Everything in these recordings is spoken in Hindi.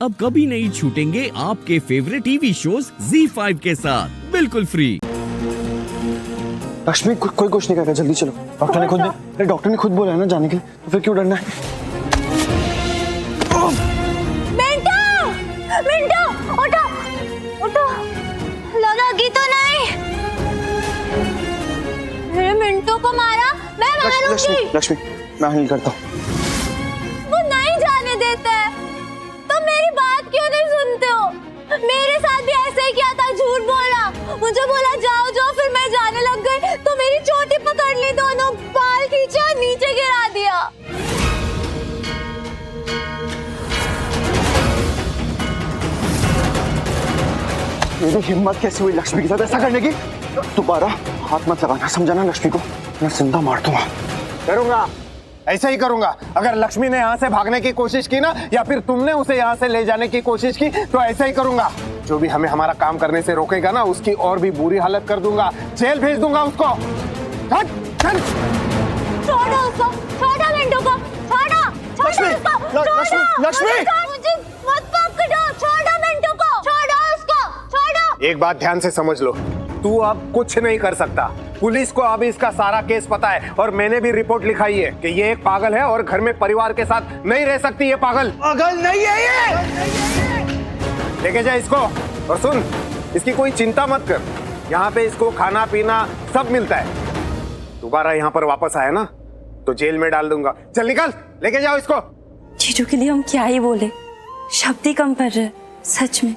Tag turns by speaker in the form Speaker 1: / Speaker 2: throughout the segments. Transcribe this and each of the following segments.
Speaker 1: अब कभी नहीं छूटेंगे आपके फेवरेट टीवी शोज ZEE5 के साथ बिल्कुल फ्री।
Speaker 2: लक्ष्मी कोई कुछ नहीं करेगा, जल्दी चलो। डॉक्टर ने खुद बोला है ना जाने के लिए, तो फिर क्यों डरना है?
Speaker 3: मिंटू, उठो, उठो, लगी तो नहीं? मेरे मिंटू को मारा, मैं मारूंगी।
Speaker 2: लक्ष्मी मैं हैंडल करता हूँ।
Speaker 3: वो नहीं जाने देते हैं, तो मेरी बात क्यों नहीं सुनते हो? मेरे साथ भी ऐसे ही किया था, झूठ बोला, मुझे बोला जाओ जाओ, फिर मैं जाने लग गई तो मेरी चोटी पकड़ ली, दोनों बाल खींचा नीचे गिरा दिया।
Speaker 2: मेरी हिम्मत कैसे हुई लक्ष्मी के साथ ऐसा करने की? दोबारा हाथ मत लगाना, समझाना लक्ष्मी को, मैं जिंदा मार दूंगा।
Speaker 4: करूंगा, ऐसा ही करूंगा। अगर लक्ष्मी ने यहाँ से भागने की कोशिश की ना, या फिर तुमने उसे यहाँ से ले जाने की कोशिश की, तो ऐसा ही करूंगा। जो भी हमें हमारा काम करने से रोकेगा ना, उसकी और भी बुरी हालत कर दूंगा, जेल भेज दूंगा उसको। चल चल,
Speaker 3: छोड़ो उसको, छोड़ो मिंटू को, छोड़ो,
Speaker 2: लक्ष्मी, लक्ष्मी,
Speaker 3: मुझे मत पकड़ो, छोड़ो मिंटू को, छोड़ो उसको, छोड़ो।
Speaker 4: एक बात ध्यान से समझ लो, तू अब कुछ नहीं कर सकता। पुलिस को अब इसका सारा केस पता है, और मैंने भी रिपोर्ट लिखाई है कि ये एक पागल है और घर में परिवार के साथ नहीं रह सकती। ये पागल
Speaker 2: नहीं है ये।
Speaker 4: लेके जा इसको, और सुन, इसकी कोई चिंता मत कर, यहाँ पे इसको खाना पीना सब मिलता है। दोबारा यहाँ पर वापस आया ना तो जेल में डाल दूंगा। चल निकल, लेके जाओ इसको।
Speaker 5: जीजू के लिए हम क्या ही बोले, शब्द ही कम पड़ रहे। सच में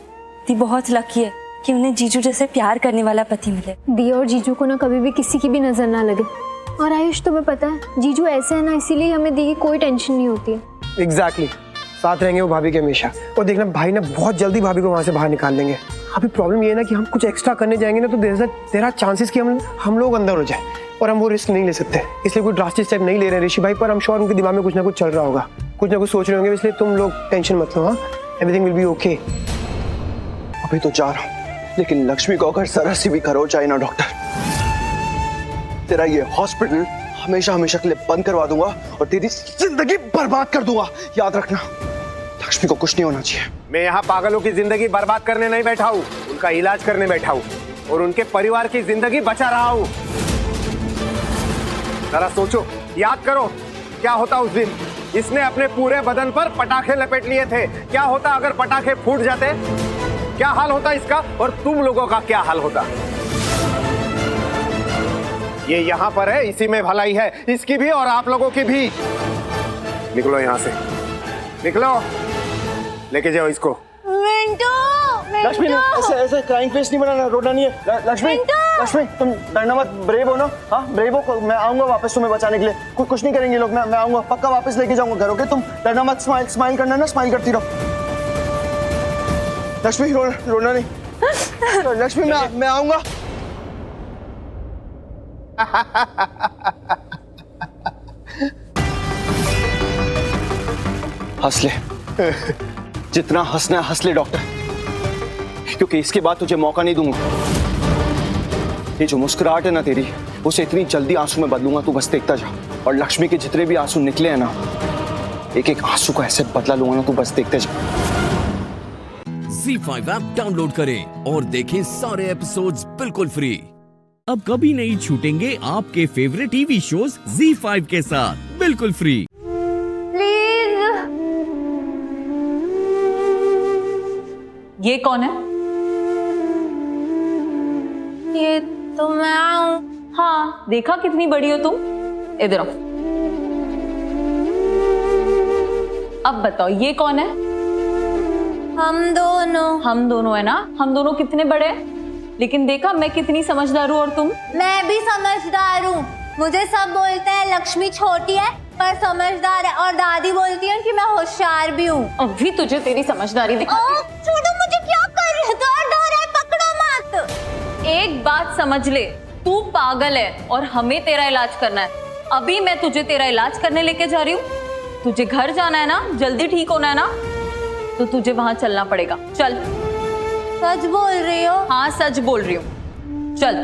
Speaker 5: दी बहुत लकी है कि उन्हें जीजू जैसे प्यार करने वाला पति मिले।
Speaker 6: दी और जीजू को ना कभी भी किसी की भी नजर ना लगे। और आयुष तुम्हें पता है जीजू ऐसे है ना, इसीलिए हमें दी की कोई टेंशन नहीं होती है।
Speaker 7: एग्जैक्टली, साथ रहेंगे वो भाभी के हमेशा। और देखना भाई ना बहुत जल्दी भाभी को वहाँ से बाहर निकाल लेंगे। अभी प्रॉब्लम ये है ना कि हम कुछ एक्स्ट्रा करने जाएंगे ना, तो देयर आर चांसेस कि हम लोग अंदर हो जाए, और हम वो रिस्क नहीं ले सकते। इसलिए कोई ड्रास्टिक स्टेप नहीं ले रहे ऋषि भाई, पर हम श्योर उनके दिमाग में कुछ ना कुछ चल रहा होगा, कुछ ना कुछ सोच रहे होंगे। इसलिए तुम लोग टेंशन मत लो। हाँ, एवरीथिंग विल बी ओके।
Speaker 2: अभी तो जा रहा हूँ, लेकिन लक्ष्मी को अगर जरा सी भी खरोच चाहिए ना डॉक्टर, तेरा ये हॉस्पिटल हमेशा हमेशा के लिए बंद करवा दूंगा और तेरी जिंदगी बर्बाद कर दूंगा। याद रखना, लक्ष्मी को कुछ नहीं होना चाहिए।
Speaker 4: मैं यहाँ पागलों की जिंदगी बर्बाद करने नहीं बैठा हूँ, उनका इलाज करने बैठा हूँ, और उनके परिवार की जिंदगी बचा रहा हूँ। जरा सोचो, याद करो, क्या होता उस दिन? इसने अपने पूरे बदन पर पटाखे लपेट लिए थे। क्या होता अगर पटाखे फूट जाते? क्या हाल होता इसका, और तुम लोगों का क्या हाल होता? ये यहाँ पर है, इसी में भलाई है, इसकी भी और आप लोगों की भी। निकलो यहाँ से, निकलो, लेके जाओ इसको।
Speaker 3: मिंटू,
Speaker 2: लक्ष्मी ऐसे क्राइम फेस नहीं बनाना, रोना नहीं है। लक्ष्मी तुम डरना मत, ब्रेव हो ना। हाँ ब्रेव हो, मैं आऊंगा वापस तुम्हें बचाने के लिए। कुछ नहीं करेंगे लोग, मैं आऊंगा पक्का, वापस लेके जाऊंगा घर। ओके, तुम डरना मत, स्माइल करना ना, स्माइल करती रहो। लक्ष्मी रोना नहीं। लक्ष्मी मैं आऊंगा। हंस ले, जितना हंसना है हंस ले डॉक्टर, क्योंकि इसके बाद तुझे मौका नहीं दूंगा। ये जो मुस्कुराहट है ना तेरी, उसे इतनी जल्दी आंसू में बदलूंगा, तू बस देखता जा। और लक्ष्मी के जितने भी आंसू निकले हैं ना, एक एक आंसू को ऐसे बदला लूंगा ना, तू बस देखते जा।
Speaker 1: ZEE5 ऐप डाउनलोड करें और देखें सारे एपिसोड्स बिल्कुल फ्री। अब कभी नहीं छूटेंगे आपके फेवरेट टीवी शोज ZEE5 के साथ बिल्कुल फ्री।
Speaker 3: प्लीज।
Speaker 5: ये कौन है?
Speaker 3: ये तो मैं हूँ।
Speaker 5: हाँ, देखा कितनी बड़ी हो तुम। इधर आओ। अब बताओ ये कौन है? हम दोनों है ना। हम दोनों कितने बड़े हैं? लेकिन देखा मैं कितनी समझदार हूँ, और तुम?
Speaker 3: मैं भी समझदार हूँ। मुझे सब बोलते हैं लक्ष्मी छोटी है पर समझदार है, और दादी बोलती है कि मैं होशियार भी हूँ।
Speaker 5: अभी तुझे तेरी समझदारी दिखाती हूँ।
Speaker 3: छोड़ो, मुझे क्या कर रहे हो? डर है, पकड़ो मत।
Speaker 5: एक बात समझ ले, तू पागल है और हमें तेरा इलाज करना है। अभी मैं तुझे तेरा इलाज करने लेके जा रही हूँ। तुझे घर जाना है ना, जल्दी ठीक होना है ना, तो तुझे वहां चलना पड़ेगा। चल।
Speaker 3: सच बोल रही हो?
Speaker 5: हाँ सच बोल रही हूँ, चल।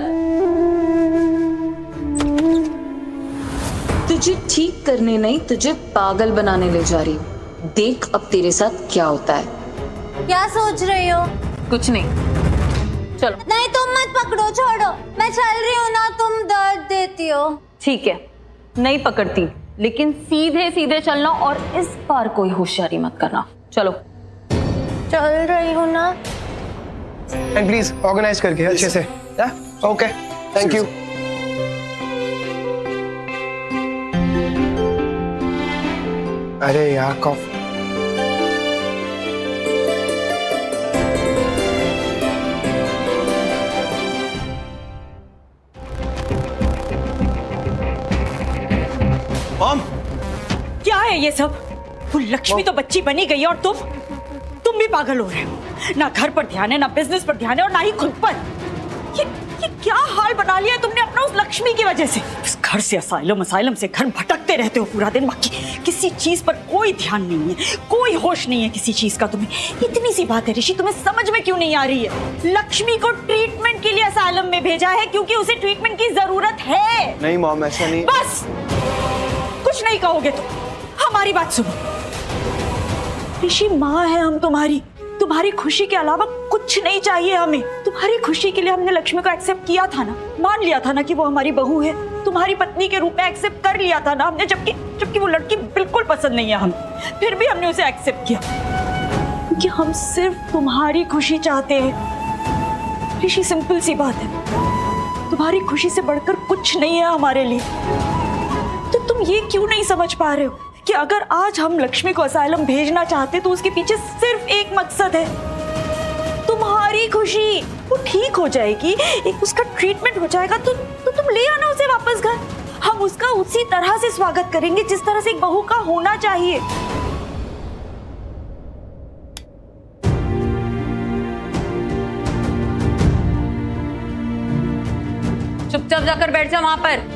Speaker 8: तुझे ठीक करने नहीं, तुझे पागल बनाने ले जा रही हूँ। देख अब तेरे साथ क्या होता है।
Speaker 3: क्या सोच रही हो?
Speaker 5: कुछ नहीं, चलो।
Speaker 3: नहीं तुम मत पकड़ो, छोड़ो, मैं चल रही हूँ ना, तुम दर्द देती हो।
Speaker 5: ठीक है, नहीं पकड़ती, लेकिन सीधे सीधे चलना और इस बार कोई होशियारी मत करना। चलो।
Speaker 3: चल रही हूँ ना।
Speaker 7: एंड प्लीज ऑर्गेनाइज करके अच्छे से। Okay, thank you. अरे यार कॉफ।
Speaker 2: मॉम,
Speaker 8: क्या है ये सब? वो लक्ष्मी तो बच्ची बनी गई और तुम भी पागल हो रहे हो। ना घर पर ध्यान है, ना बिजनेस पर ध्यान है और ना ही खुद पर। ये क्या हाल बना लिया है तुमने अपना उस लक्ष्मी की वजह से। इस घर से असाइलम से घर भटकते रहते हो पूरा दिन, बाकी किसी चीज पर कोई ध्यान नहीं है, कोई होश नहीं है किसी चीज का तुम्हें। इतनी सी बात है ऋषि, तुम्हें समझ में क्यों नहीं आ रही है? लक्ष्मी को ट्रीटमेंट के लिए असाइलम में भेजा है क्योंकि उसे ट्रीटमेंट की जरूरत है।
Speaker 2: नहीं मॉम, ऐसा नहीं।
Speaker 8: बस कुछ नहीं कहोगे तो हमारी बात सुनो। ऋषि, माँ है हम तुम्हारी खुशी के अलावा कुछ नहीं चाहिए हमें। तुम्हारी खुशी के लिए हमने लक्ष्मी को एक्सेप्ट किया था ना, मान लिया था ना कि वो हमारी बहू है, तुम्हारी पत्नी के रूप में एक्सेप्ट कर लिया था ना हमने, जबकि वो लड़की बिल्कुल पसंद नहीं है हमें, फिर भी हमने उसे एक्सेप्ट किया क्योंकि हम सिर्फ तुम्हारी खुशी चाहते हैं। ऋषि, सिंपल सी बात है, तुम्हारी खुशी से बढ़कर कुछ नहीं है हमारे लिए। तो तुम ये क्यों नहीं समझ पा रहे हो कि अगर आज हम लक्ष्मी को असाइलम भेजना चाहते तो उसके पीछे सिर्फ एक मकसद है, तुम्हारी खुशी। वो ठीक हो जाएगी, एक उसका ट्रीटमेंट हो जाएगा तो तुम ले आना उसे वापस घर। हम उसका उसी तरह से स्वागत करेंगे जिस तरह से एक बहू का होना चाहिए।
Speaker 5: चुपचाप जाकर बैठ जा वहां पर।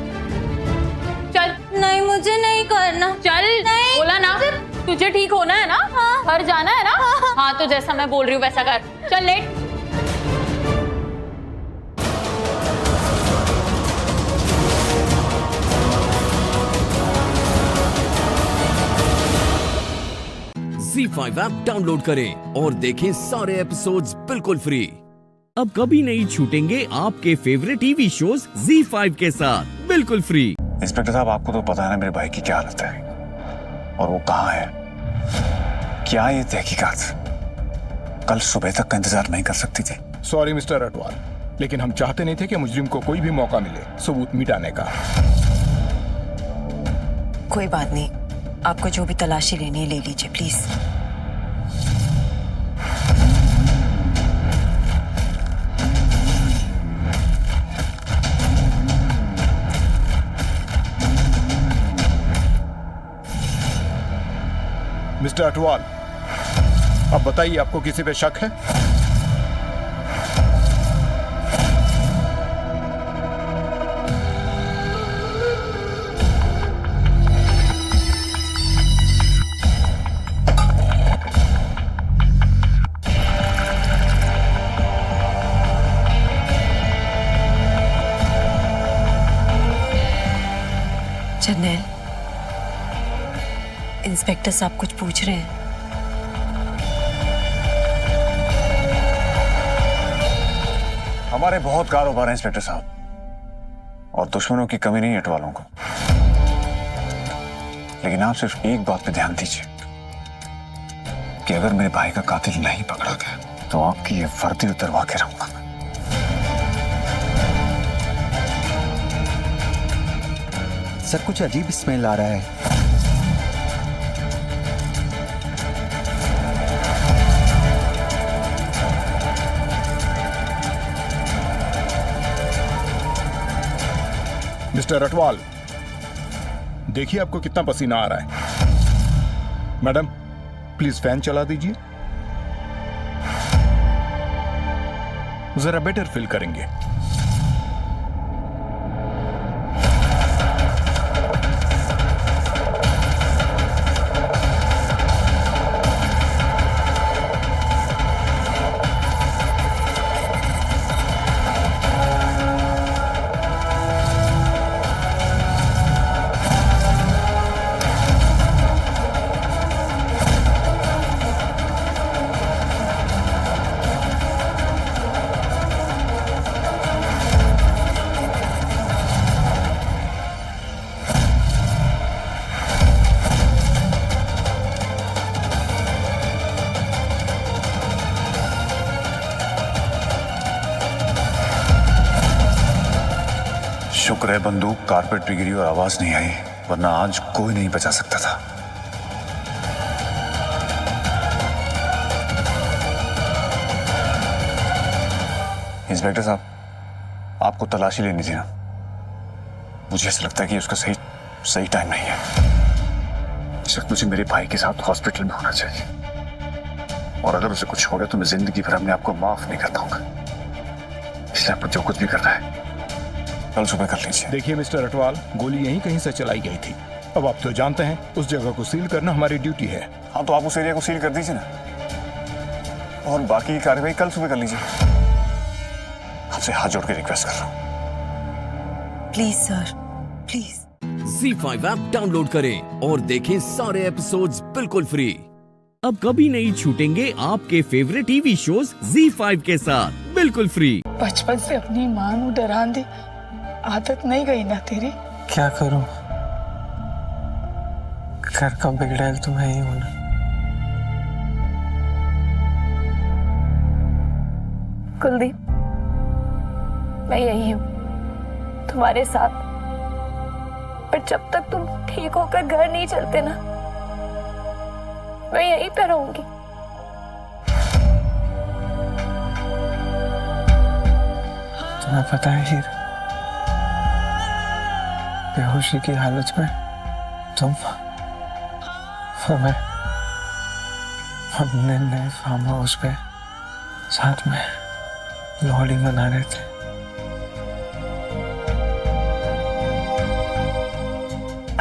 Speaker 5: चल।
Speaker 3: नहीं, मुझे नहीं करना।
Speaker 5: चल।
Speaker 3: नहीं।
Speaker 5: बोला ना, तुझे ठीक होना है ना?
Speaker 3: हाँ।
Speaker 5: घर जाना है ना? हाँ, तो जैसा मैं बोल रही हूँ वैसा कर। चल लेट।
Speaker 1: ZEE5 ऐप डाउनलोड करें और देखें सारे एपिसोड्स बिल्कुल फ्री। अब कभी नहीं छूटेंगे आपके फेवरेट टीवी शोज ZEE5 के साथ बिल्कुल फ्री।
Speaker 9: इंस्पेक्टर साहब, आपको तो पता है ना मेरे भाई की क्या हालत है और वो कहाँ है। क्या ये तहकीकात कल सुबह तक का इंतजार नहीं कर सकती थी?
Speaker 10: सॉरी मिस्टर अटवाल, लेकिन हम चाहते नहीं थे कि मुजरिम को कोई भी मौका मिले सबूत मिटाने का।
Speaker 11: कोई बात नहीं, आपको जो भी तलाशी लेनी है ले लीजिए प्लीज।
Speaker 10: मिस्टर अटवाल, अब बताइए, आपको किसी पे शक है?
Speaker 11: जर्नैल, इंस्पेक्टर साहब कुछ पूछ रहे हैं।
Speaker 9: हमारे बहुत कारोबार है इंस्पेक्टर साहब, और दुश्मनों की कमी नहीं अटवालों को। लेकिन आप सिर्फ एक बात पे ध्यान दीजिए कि अगर मेरे भाई का कातिल नहीं पकड़ा गया तो आपकी ये वर्दी उतरवा के रहूंगा।
Speaker 12: सर, कुछ अजीब स्मेल आ रहा है।
Speaker 10: मिस्टर अटवाल, देखिए आपको कितना पसीना आ रहा है। मैडम, प्लीज फैन चला दीजिए, जरा बेटर फील करेंगे।
Speaker 9: शुक्र है बंदूक कारपेट पे गिरी और आवाज नहीं आई, वरना आज कोई नहीं बचा सकता था। इंस्पेक्टर साहब, आपको तलाशी लेनी थी ना? मुझे ऐसा लगता है कि उसका सही टाइम नहीं है। इस वक्त मुझे मेरे भाई के साथ हॉस्पिटल में होना चाहिए, और अगर उसे कुछ हो गया तो मैं जिंदगी भर अपने आपको माफ नहीं कर पाऊंगा। इसलिए आपको जो कुछ भी करना है कल सुबह कर लीजिए।
Speaker 10: देखिए मिस्टर अटवाल, गोली यहीं कहीं से चलाई गई थी। अब आप तो जानते हैं उस जगह को सील करना हमारी ड्यूटी है।
Speaker 9: हाँ, तो आप उस एरिया को सील कर दीजिए ना, और बाकी की कार्रवाई कल सुबह कर लीजिए। आपसे हाथ जोड़ के रिक्वेस्ट कर रहा हूँ।
Speaker 11: Please sir, please.
Speaker 1: Z5 app download करें और देखें सारे एपिसोड्स बिल्कुल फ्री। अब कभी नहीं छूटेंगे आपके फेवरेट टीवी शोज Z5 के साथ बिल्कुल फ्री।
Speaker 13: बचपन से अपनी माँ नू डरान दी आदत नहीं गई ना तेरी।
Speaker 14: क्या करूं, घर का बिगड़ैल तो है ही होना।
Speaker 15: कुलदीप, मैं यही हूँ तुम्हारे साथ, पर जब तक तुम ठीक होकर घर नहीं चलते ना, मैं यहीं पे रहूंगी।
Speaker 14: तुम्हें पता है हीर, बेहोशी की हालत में तुम और मैं अपने नए फार्म हाउस पे साथ में लोहड़ी मना रहे थे।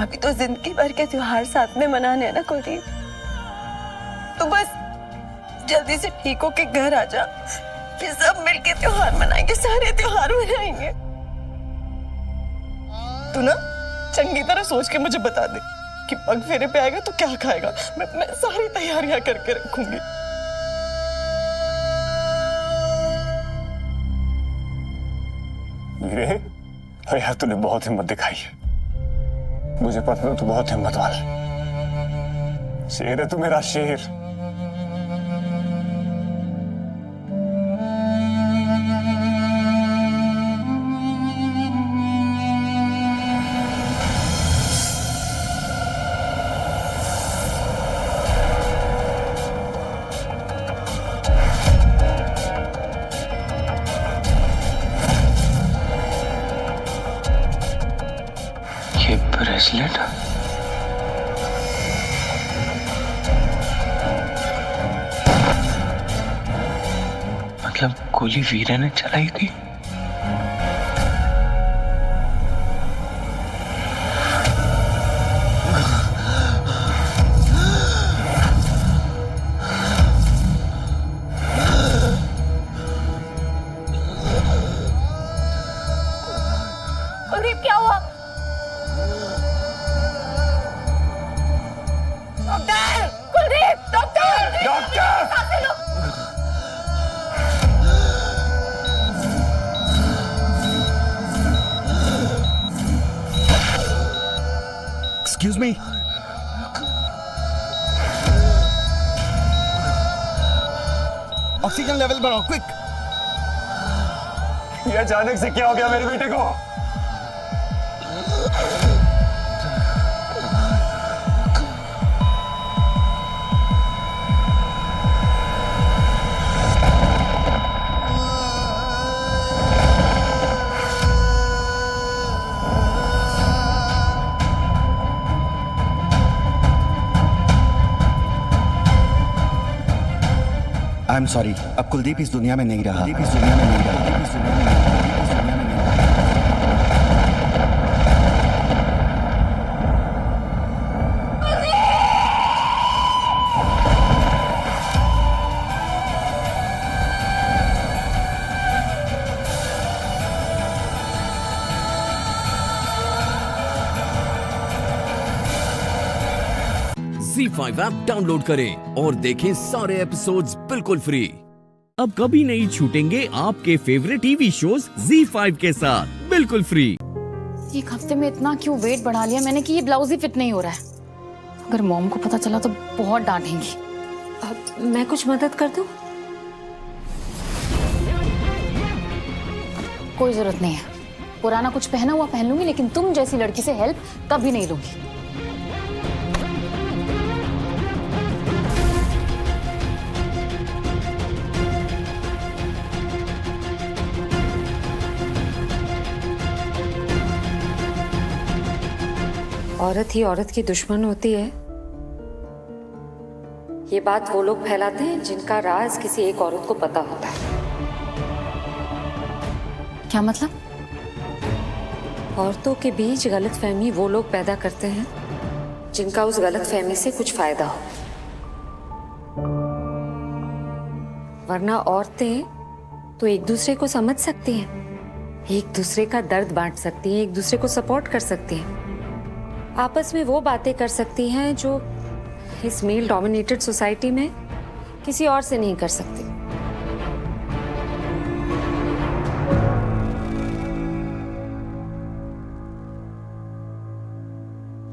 Speaker 15: अभी तो जिंदगी भर के त्योहार साथ में मनाने हैं ना कुलदीप, तो बस जल्दी से ठीक होके घर आ जा, फिर सब मिलके त्योहार मनाएंगे, सारे त्योहार मनाएंगे। तू ना चंगी तरह सोच के मुझे बता दे कि पग फेरे पे आएगा तो क्या खाएगा। मैं सारी तैयारियां करके रखूंगी।
Speaker 9: वीरे, अरे यार तूने बहुत हिम्मत दिखाई है। मुझे पता है तू बहुत हिम्मत वाला है। शेर है तू, मेरा शेर।
Speaker 14: ये ब्रेसलेट मतलब गोली वीरे ने चलाई थी।
Speaker 15: कुलदीप, क्या हुआ? डॉक्टर! कुलदीप! डॉक्टर!
Speaker 9: डॉक्टर!
Speaker 15: सांसें लो।
Speaker 12: एक्सक्यूज मी, ऑक्सीजन लेवल बढ़ाओ, क्विक।
Speaker 9: ये अचानक से क्या हो गया मेरे बेटे को?
Speaker 12: आई एम सॉरी, अब कुलदीप इस दुनिया में नहीं रहा। कुलदीप इस दुनिया में नहीं रहा। कुलदीप इस दुनिया में नहीं रहा। कुलदीप इस दुनिया में नहीं
Speaker 1: Z5 ऐप डाउनलोड करें और देखें सारे एपिसोड्स बिल्कुल फ्री। अब कभी नहीं छूटेंगे आपके फेवरेट टीवी शोज Z5 के साथ बिल्कुल फ्री।
Speaker 16: एक हफ्ते में इतना क्यों वेट बढ़ा लिया मैंने कि ये ब्लाउज ही फिट नहीं हो रहा है। अगर मॉम को पता चला तो बहुत डांटेंगी।
Speaker 5: मैं कुछ मदद कर दूं?
Speaker 16: कोई जरूरत नहीं है, पुराना कुछ पहना हुआ पहन लूंगी, लेकिन तुम जैसी लड़की से हेल्प कभी नहीं लूंगी।
Speaker 11: औरत ही औरत की दुश्मन होती है, ये बात वो लोग फैलाते हैं जिनका राज किसी एक औरत को पता होता है।
Speaker 16: क्या मतलब?
Speaker 11: औरतों के बीच गलतफहमी वो लोग पैदा करते हैं जिनका उस गलतफहमी से कुछ फायदा हो, वरना औरतें तो एक दूसरे को समझ सकती हैं, एक दूसरे का दर्द बांट सकती हैं, एक दूसरे को सपोर्ट कर सकती हैं, आपस में वो बातें कर सकती हैं जो इस मेल डोमिनेटेड सोसाइटी में किसी और से नहीं कर सकती।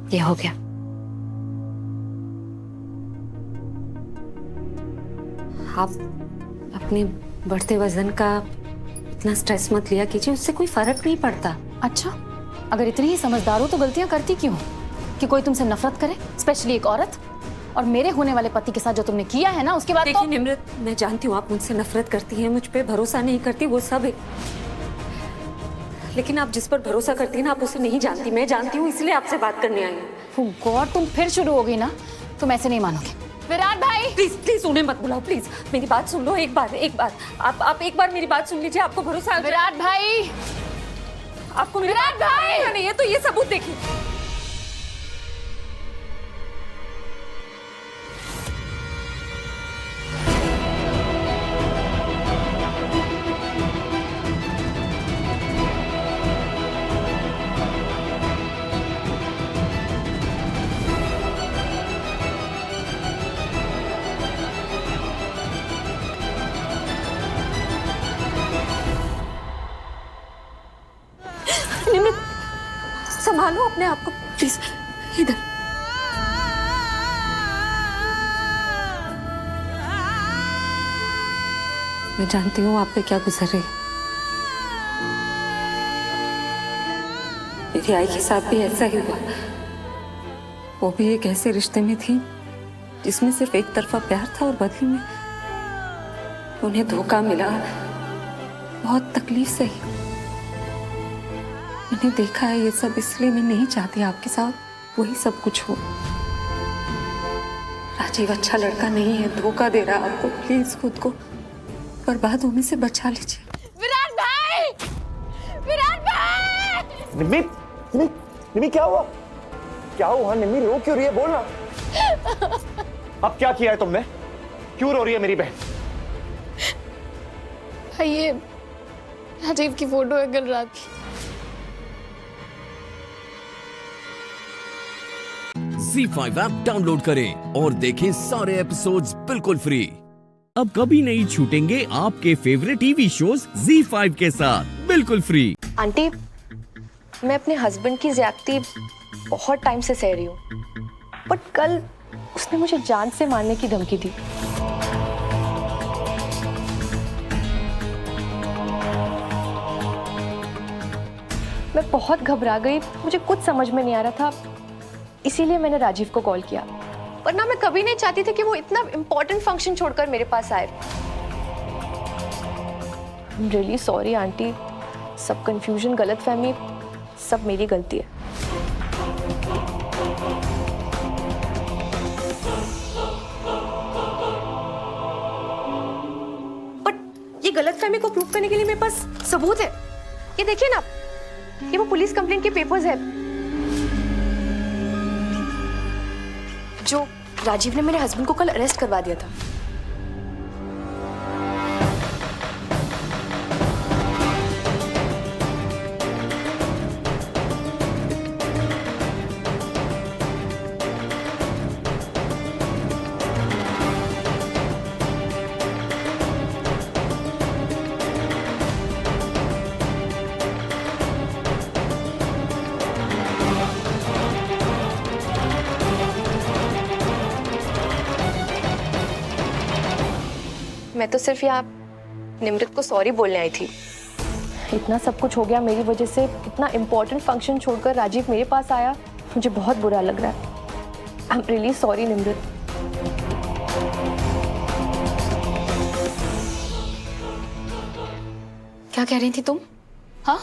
Speaker 11: ये हो गया। आप अपने बढ़ते वजन का इतना स्ट्रेस मत लिया कीजिए, उससे कोई फर्क नहीं पड़ता।
Speaker 16: अच्छा, अगर इतनी ही समझदार हो तो गलतियां करती क्यों? कि कोई तुमसे नफरत करे, स्पेशली एक औरत? और मेरे होने वाले पति के साथ जो तुमने किया है ना, उसके बाद
Speaker 11: देखिए निमृत, मैं जानती हूँ आप मुझसे नफरत करती हैं, मुझ पे भरोसा नहीं करती, वो सब है, लेकिन आप जिस पर भरोसा करती हैं ना, आप उसे नहीं जानती। मैं जानती हूँ, इसलिए आपसे बात करने आई हूँ।
Speaker 16: गॉड, तुम फिर शुरू हो गई ना, तुम ऐसे नहीं मानोगे। विराट भाई
Speaker 11: प्लीज प्लीज उन्हें मत बुलाओ, प्लीज मेरी बात सुन लो, एक बार आप एक बार मेरी बात सुन लीजिए। आपको भरोसा है
Speaker 16: विराट भाई?
Speaker 11: आपको विराट भाई नहीं है तो ये सबूत देखिए। संभालो अपने आप को प्लीज। इधर मैं जानती हूँ आप पे क्या गुजर रही। मेरी आई के साथ भी ऐसा ही हुआ। वो भी एक ऐसे रिश्ते में थी जिसमें सिर्फ एक तरफा प्यार था और बदले में उन्हें धोखा मिला, बहुत तकलीफ सही। मैंने देखा है ये सब, इसलिए मैं नहीं चाहती आपके साथ वही सब कुछ हो। राजीव अच्छा लड़का नहीं है, धोखा दे रहा है आपको। प्लीज खुद को बर्बाद होने से बचा लीजिए।
Speaker 3: विराट भाई! विराट भाई!
Speaker 2: निम्मी, निम्मी, निम्मी क्या हुआ? क्या हुआ निम्मी? रो क्यों रही है? बोलना। अब क्या किया है तुमने? क्यों रो रही है मेरी बहन?
Speaker 6: ये राजीव की फोटो है कल रात की।
Speaker 1: ZEE5 ऐप डाउनलोड करें और देखें सारे एपिसोड्स बिल्कुल फ्री। अब कभी नहीं छूटेंगे आपके फेवरेट टीवी शोज ZEE5 के साथ बिल्कुल फ्री।
Speaker 17: आंटी, मैं अपने हस्बैंड की ज्यादती बहुत टाइम से सह रही हूँ, बट कल उसने मुझे जान से मारने की धमकी दी। मैं बहुत घबरा गई, मुझे कुछ समझ में नहीं आ रहा था, इसीलिए मैंने राजीव को कॉल किया। वरना मैं कभी नहीं चाहती थी कि वो इतना इम्पोर्टेंट फंक्शन छोड़कर मेरे पास आए। I'm really sorry आंटी, सब कंफ्यूजन, गलतफहमी सब मेरी गलती है। बट ये गलतफहमी को प्रूव करने के लिए मेरे पास सबूत है। ये देखिए ना, ये वो पुलिस कंप्लेंट के पेपर्स है जो राजीव ने मेरे हस्बैंड को कल अरेस्ट करवा दिया था। मैं तो सिर्फ यहाँ निमृत को सॉरी बोलने आई थी, इतना सब कुछ हो गया मेरी वजह से, इतना इम्पोर्टेंट फंक्शन छोड़कर राजीव मेरे पास आया, मुझे बहुत बुरा लग रहा है। I am really sorry Nimrit.
Speaker 16: क्या कह रही थी तुम? हाँ,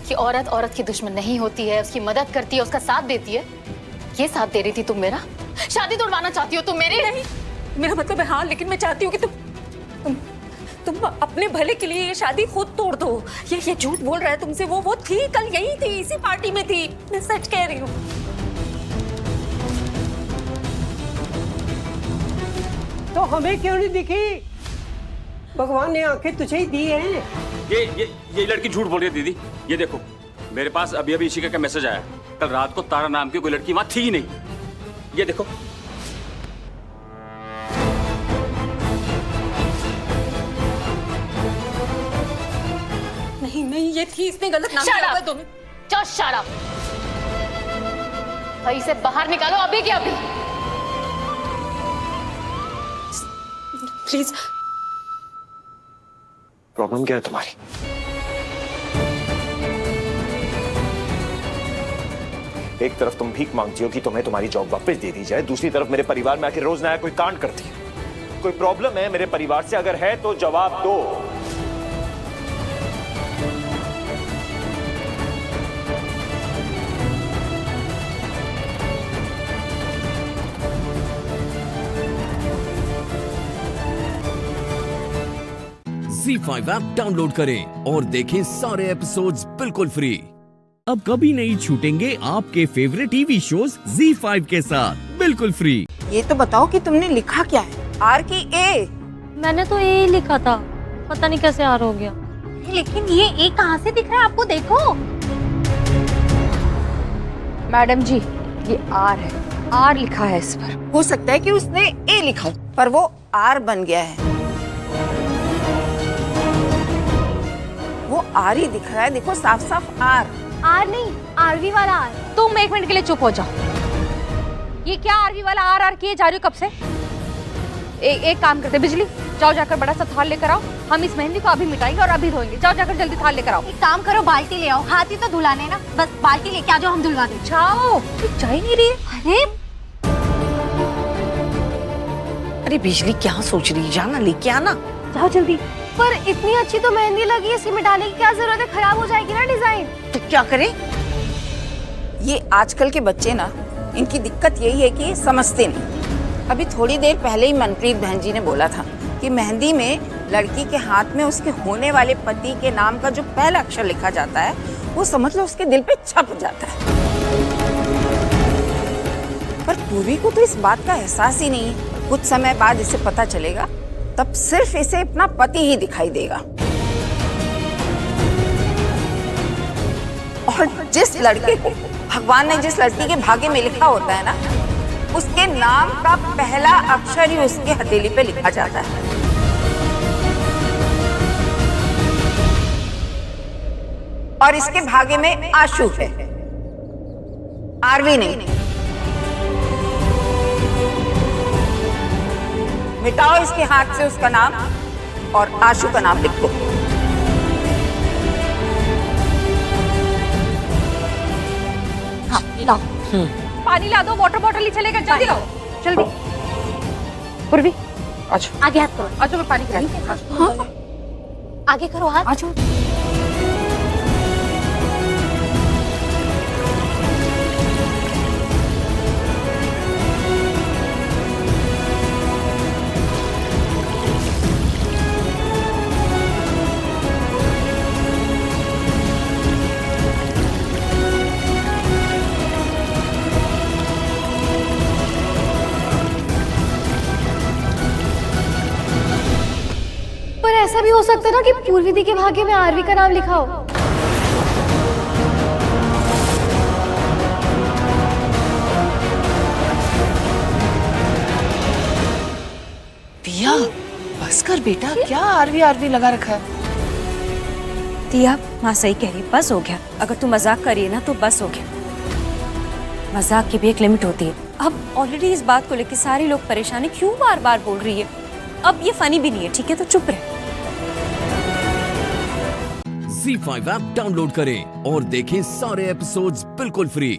Speaker 16: कि औरत औरत की दुश्मन नहीं होती है, उसकी मदद करती है, उसका साथ देती है। ये साथ दे रही थी तुम मेरा? शादी तोड़वाना चाहती हो तुम मेरी?
Speaker 8: नहीं, मेरा मतलब है हाँ, लेकिन मैं चाहती हूँ कि तुम अपने भले के लिए ये शादी खुद तोड़ दो। ये झूठ बोल रहा है तुमसे, वो थी कल यही थी, इसी पार्टी में थी, मैं सच कह रही हूँ।
Speaker 18: तो हमें क्यों नहीं दिखी? भगवान ने आंखें तुझे ही दी हैं।
Speaker 19: ये लड़की झूठ बोल रही है दीदी। ये देखो, मेरे पास अभी अभी इशिका का मैसेज आया। कल रात को तारा नाम की कोई लड़की वहां थी ही नहीं। ये देखो।
Speaker 8: नहीं, ये थी, इसने गलत नाम
Speaker 16: Shut
Speaker 8: दिया
Speaker 16: up!
Speaker 8: दोनों।
Speaker 16: Just shut up! भाई इसे बाहर निकालो अभी के अभी।
Speaker 8: प्लीज।
Speaker 2: प्रॉब्लम क्या है तुम्हारी? एक तरफ तुम भीख मांगती हो कि तुम्हें तुम्हारी जॉब वापस दे दी जाए, दूसरी तरफ मेरे परिवार में आकर रोज नया कोई कांड करती है। कोई प्रॉब्लम है मेरे परिवार से? अगर है तो जवाब दो।
Speaker 1: ZEE5 ऐप डाउनलोड करें और देखें सारे एपिसोड्स बिल्कुल फ्री। अब कभी नहीं छूटेंगे आपके फेवरेट टीवी शोज ZEE5 के साथ बिल्कुल फ्री।
Speaker 20: ये तो बताओ कि तुमने लिखा क्या है? आर की ए?
Speaker 3: मैंने तो ए लिखा था, पता नहीं कैसे आर हो गया। लेकिन ये ए कहाँ से दिख रहा है आपको? देखो
Speaker 20: मैडम जी, ये आर है, आर लिखा है इस पर। हो सकता है कि उसने ए लिखा हो, पर वो आर बन गया है। वो आर ही दिख रहा है, देखो साफ साफ आर।
Speaker 3: आर नहीं, आरवी वाला आर।
Speaker 16: तुम एक मिनट के लिए चुप हो जाओ।
Speaker 3: ये क्या आरवी वाला आर आर किए जा रही हो कब से? एक काम करते, बिजली जाओ जाकर बड़ा सा थाल लेकर आओ, हम इस मेहंदी को अभी मिटाएंगे और अभी धोएंगे। जाओ जाकर जल्दी थाल लेकर आओ।
Speaker 21: एक काम करो, बाल्टी ले आओ, हाथ ही तो धुलाने ना, बस बाल्टी लेके आ जाओ, हम धुलवा देंगे।
Speaker 3: जाओ। जा ही नहीं रही।
Speaker 20: अरे बिजली क्या सोच रही है? जाना लेके आना।
Speaker 3: जाओ जल्दी। पर इतनी अच्छी तो मेहंदी लगी है, इसमें डालने की क्या जरूरत है? खराब हो जाएगी ना डिजाइन।
Speaker 20: तो क्या करें? ये आजकल के बच्चे ना, इनकी दिक्कत यही है कि समझते नहीं। अभी थोड़ी देर पहले ही मनप्रीत बहन जी ने बोला था कि मेहंदी में लड़की के हाथ में उसके होने वाले पति के नाम का जो पहला अक्षर लिखा जाता है, वो समझ लो उसके दिल पे छप जाता है। पर पूर्वी को तो इस बात का एहसास ही नहीं है। कुछ समय बाद इसे पता चलेगा, तब सिर्फ इसे अपना पति ही दिखाई देगा। और जिस लड़के को भगवान ने जिस लड़की के भाग्य में लिखा होता है ना, उसके नाम का पहला अक्षर ही उसके हथेली पे लिखा जाता है। और इसके भाग्य में आशु है, आरवी नहीं। मिटाओ इसके हाथ से उसका नाम और आशु का नाम लिखो।
Speaker 3: हाँ, लाओ। पानी ला दो, वाटर बॉटल ही चलेगा, जल्दी लाओ, जल्दी। पूर्वी,
Speaker 20: अच्छा
Speaker 3: आगे हाथ करो। अच्छा मैं पानी पिलाऊं। हाँ, आगे करो हाथ। अच्छा। ऐसा भी हो सकता है ना कि पूर्वी दी के भाग्य में आरवी का नाम लिखा हो।
Speaker 20: पिया, बस कर बेटा, क्या आरवी आरवी लगा रखा है?
Speaker 22: दिया, माँ सही कह रही, बस हो गया। अगर तू मजाक करिए ना तो बस हो गया। मजाक की भी एक लिमिट होती है। अब ऑलरेडी इस बात को लेकर सारे लोग परेशान हैं, क्यों बार बार बोल रही है? अब ये फनी भी नहीं है, ठीक है? तो चुप रहे।
Speaker 1: ZEE5 ऐप डाउनलोड करें और देखें सारे एपिसोड्स बिल्कुल फ्री।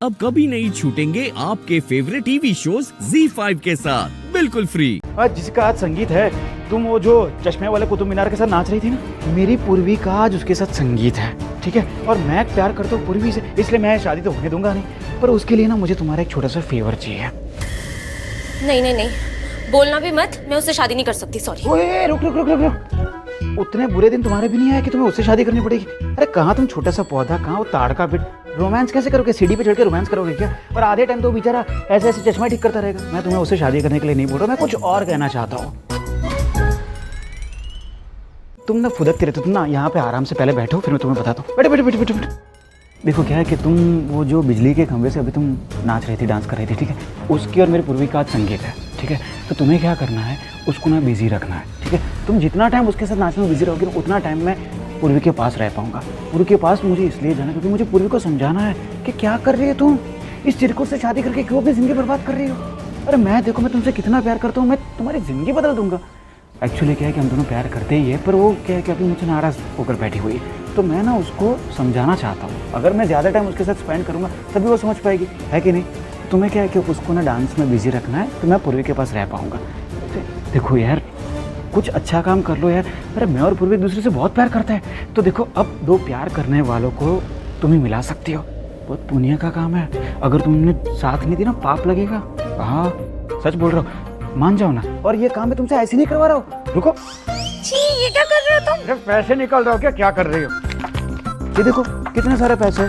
Speaker 1: अब कभी नहीं छूटेंगे आपके फेवरेट टीवी शोज ZEE5 के साथ बिल्कुल फ्री।
Speaker 4: आज जिसका आज संगीत है, तुम वो जो चश्मे वाले कुतुब मीनार के साथ नाच रही थी ना, मेरी पूर्वी का आज उसके साथ संगीत है, ठीक है। और मैं प्यार करता हूँ पूर्वी से, इसलिए मैं शादी तो होने दूंगा नहीं, पर उसके लिए ना मुझे तुम्हारा एक छोटा सा फेवर चाहिए।
Speaker 16: नहीं नहीं नहीं, बोलना भी मत, मैं उससे शादी नहीं कर सकती, सॉरी।
Speaker 4: ओए रुक रुक रुक रुक रुक, उतने बुरे दिन तुम्हारे भी नहीं आए कि तुम्हें उससे शादी करनी पड़ेगी। अरे कहाँ तुम छोटा सा पौधा, कहाँ वो ताड़ का पेड़, रोमांस कैसे करोगे? सीढ़ी पे चढ़ के रोमांस करोगे क्या? और आधे टाइम तो बेचारा ऐसे ऐसे चश्मा ठीक करता रहेगा। मैं तुम्हें उससे शादी करने के लिए नहीं बोल रहा, मैं कुछ और कहना चाहता हूँ। तुम ना फुदकते रहते, तुम ना यहाँ पे आराम से पहले बैठो, फिर मैं तुम्हें बताता हूँ। बैठो बैठो बैठो बैठो बैठो। देखो क्या है कि तुम वो जो बिजली के खंभे से अभी तुम नाच रही थी, डांस कर रही थी, ठीक है, उसकी और मेरी पूर्वी का आज संगीत है, ठीक है। तो तुम्हें क्या करना है, उसको ना बिजी रखना है, ठीक है। तुम जितना टाइम उसके साथ नाचने में बिजी रहोगे उतना टाइम मैं पूर्वी के पास रह पाऊंगा। पूर्वी के पास मुझे इसलिए जाना क्योंकि मुझे पूर्वी को समझाना है कि क्या कर रही है तुम, इस चिरकुट से शादी करके क्यों अपनी जिंदगी बर्बाद कर रही हो। अरे मैं देखो, मैं तुमसे कितना प्यार करता हूँ, मैं तुम्हारी जिंदगी बदल दूंगा। एक्चुअली क्या है कि हम दोनों प्यार करते ही है, पर वो क्या है कि अभी मुझसे नाराज़ होकर बैठी हुई है, तो मैं ना उसको समझाना चाहता हूँ। अगर मैं ज़्यादा टाइम उसके साथ स्पेंड करूँगा तभी वो समझ पाएगी, है कि नहीं। तुम्हें क्या है कि उसको ना डांस में बिजी रखना है, तो मैं पूर्वी के पास रह पाऊँगा। देखो यार, कुछ अच्छा काम कर लो यार। अरे मैं और पूर्वी एक दूसरे से बहुत प्यार करते हैं, तो देखो अब दो प्यार करने वालों को तुम ही मिला सकती हो, बहुत पुण्य का काम है। अगर तुमने साथ नहीं दी ना, पाप लगेगा। हाँ सच बोल रहा हूँ, मान जाओ ना। और ये काम मैं तुमसे ऐसे नहीं करवा रहा हूँ। रुको,
Speaker 20: ये क्या कर रहे हो तुम?
Speaker 4: अरे पैसे निकाल रहे हो क्या कर रही हो? ये देखो कितने सारे पैसे।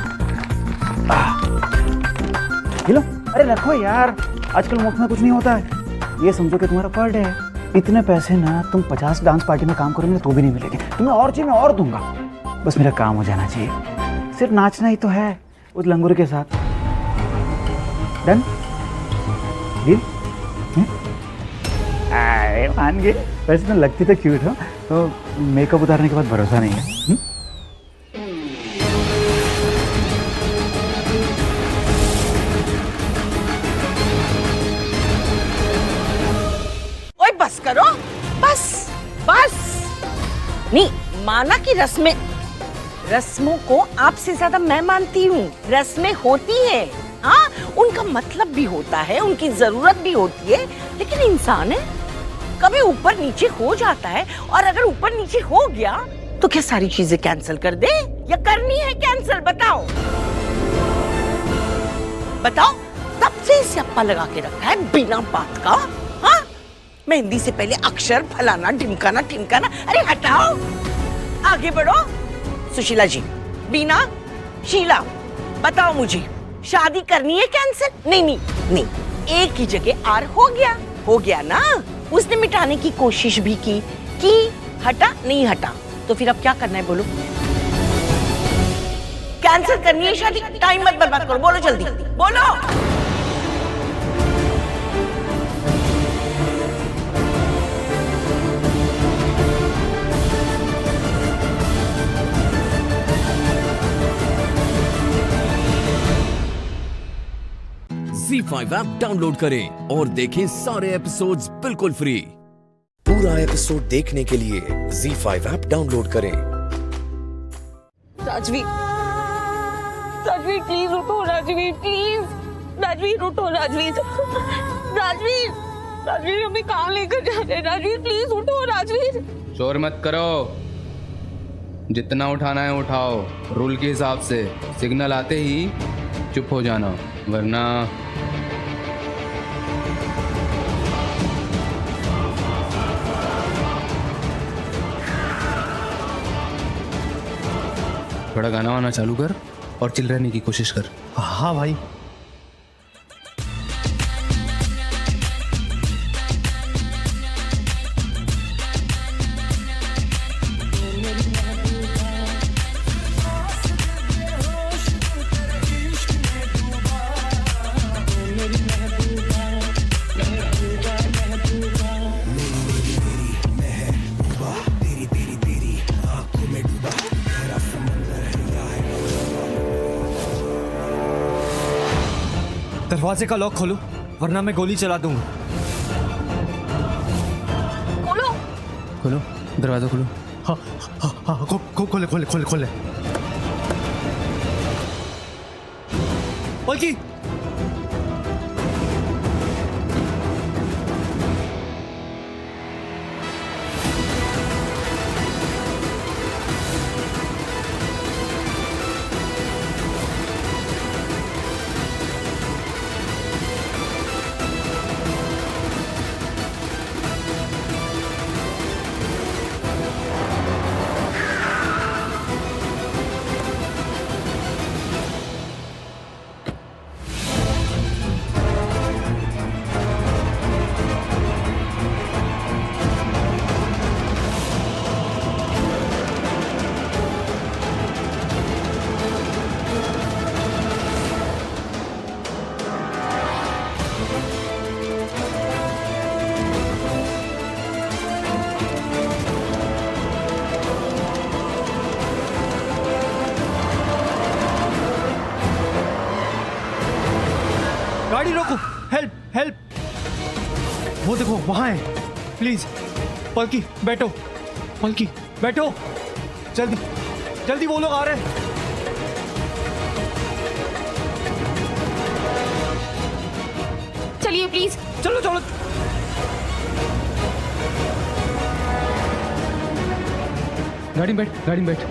Speaker 4: ये लो, अरे रखो यार, आजकल मुफ्त में कुछ नहीं होता है। ये समझो कि तुम्हारा पर डे है। इतने पैसे ना तुम 50 डांस पार्टी में काम करोगे तो भी नहीं मिलेंगे। तुम्हें और चाहिए, मैं और दूंगा, बस मेरा काम हो जाना चाहिए। सिर्फ नाचना ही तो है उस लंगूर के साथ। डन? डील? अरे मान गए। वैसे तो लगती तो क्यूट हो, तो मेकअप उतारने के बाद भरोसा नहीं है।
Speaker 20: ओए बस करो, बस बस। नहीं माना कि रस्मों को आपसे ज्यादा मैं मानती हूँ। रस्में होती है, हाँ, उनका मतलब भी होता है, उनकी जरूरत भी होती है, लेकिन इंसान है, कभी ऊपर नीचे हो जाता है। और अगर ऊपर नीचे हो गया तो क्या सारी चीजें कैंसिल कर दे, या करनी है कैंसिल? बताओ बताओ। तब से स्यापा लगा के रखा है बिना बात का। हाँ, मेहंदी से पहले अक्षर फलाना ढिमकाना टिमकाना। अरे हटाओ, आगे बढ़ो। सुशीला जी, बीना, शीला, बताओ मुझे, शादी करनी है कैंसिल? नहीं नहीं नहीं, एक ही जगह आर हो गया ना। उसने मिटाने की कोशिश भी की हटा नहीं हटा, तो फिर अब क्या करना है बोलो? कैंसिल करनी है शादी? टाइम मत बर्बाद करो, बोलो जल्दी बोलो।
Speaker 1: ZEE5 ऐप डाउनलोड करें और देखें सारे एपिसोड्स बिल्कुल फ्री।
Speaker 7: पूरा एपिसोड देखने के लिए ZEE5 ऐप डाउनलोड करें।
Speaker 15: राजवीर, राजवीर प्लीज उठो, राजवीर प्लीज, राजवीर उठो, राजवीर, राजवीर, राजवीर हमें कहाँ लेकर जा रहे हैं? राजवीर प्लीज उठो, राजवीर।
Speaker 23: शोर मत करो, जितना उठाना है उठाओ, रूल के हिसाब से। सिग्नल आते ही चुप हो जाना, वरना थोड़ा गाना वाना चालू कर और चिल रहने की कोशिश कर।
Speaker 14: हाँ भाई। दरवाजे का लॉक खोलो, वरना मैं गोली चला दूंगा।
Speaker 15: खोलो,
Speaker 23: खोलो, दरवाजा खोलो।
Speaker 14: खोले खोले खोले खोले। पलकी गाड़ी रोको, हेल्प हेल्प। वो देखो वहां है, प्लीज पलकी बैठो, पलकी बैठो, जल्दी जल्दी, वो लोग आ रहे हैं।
Speaker 17: चलिए प्लीज।
Speaker 14: चलो चलो। गाड़ी में बैठ, गाड़ी में बैठ।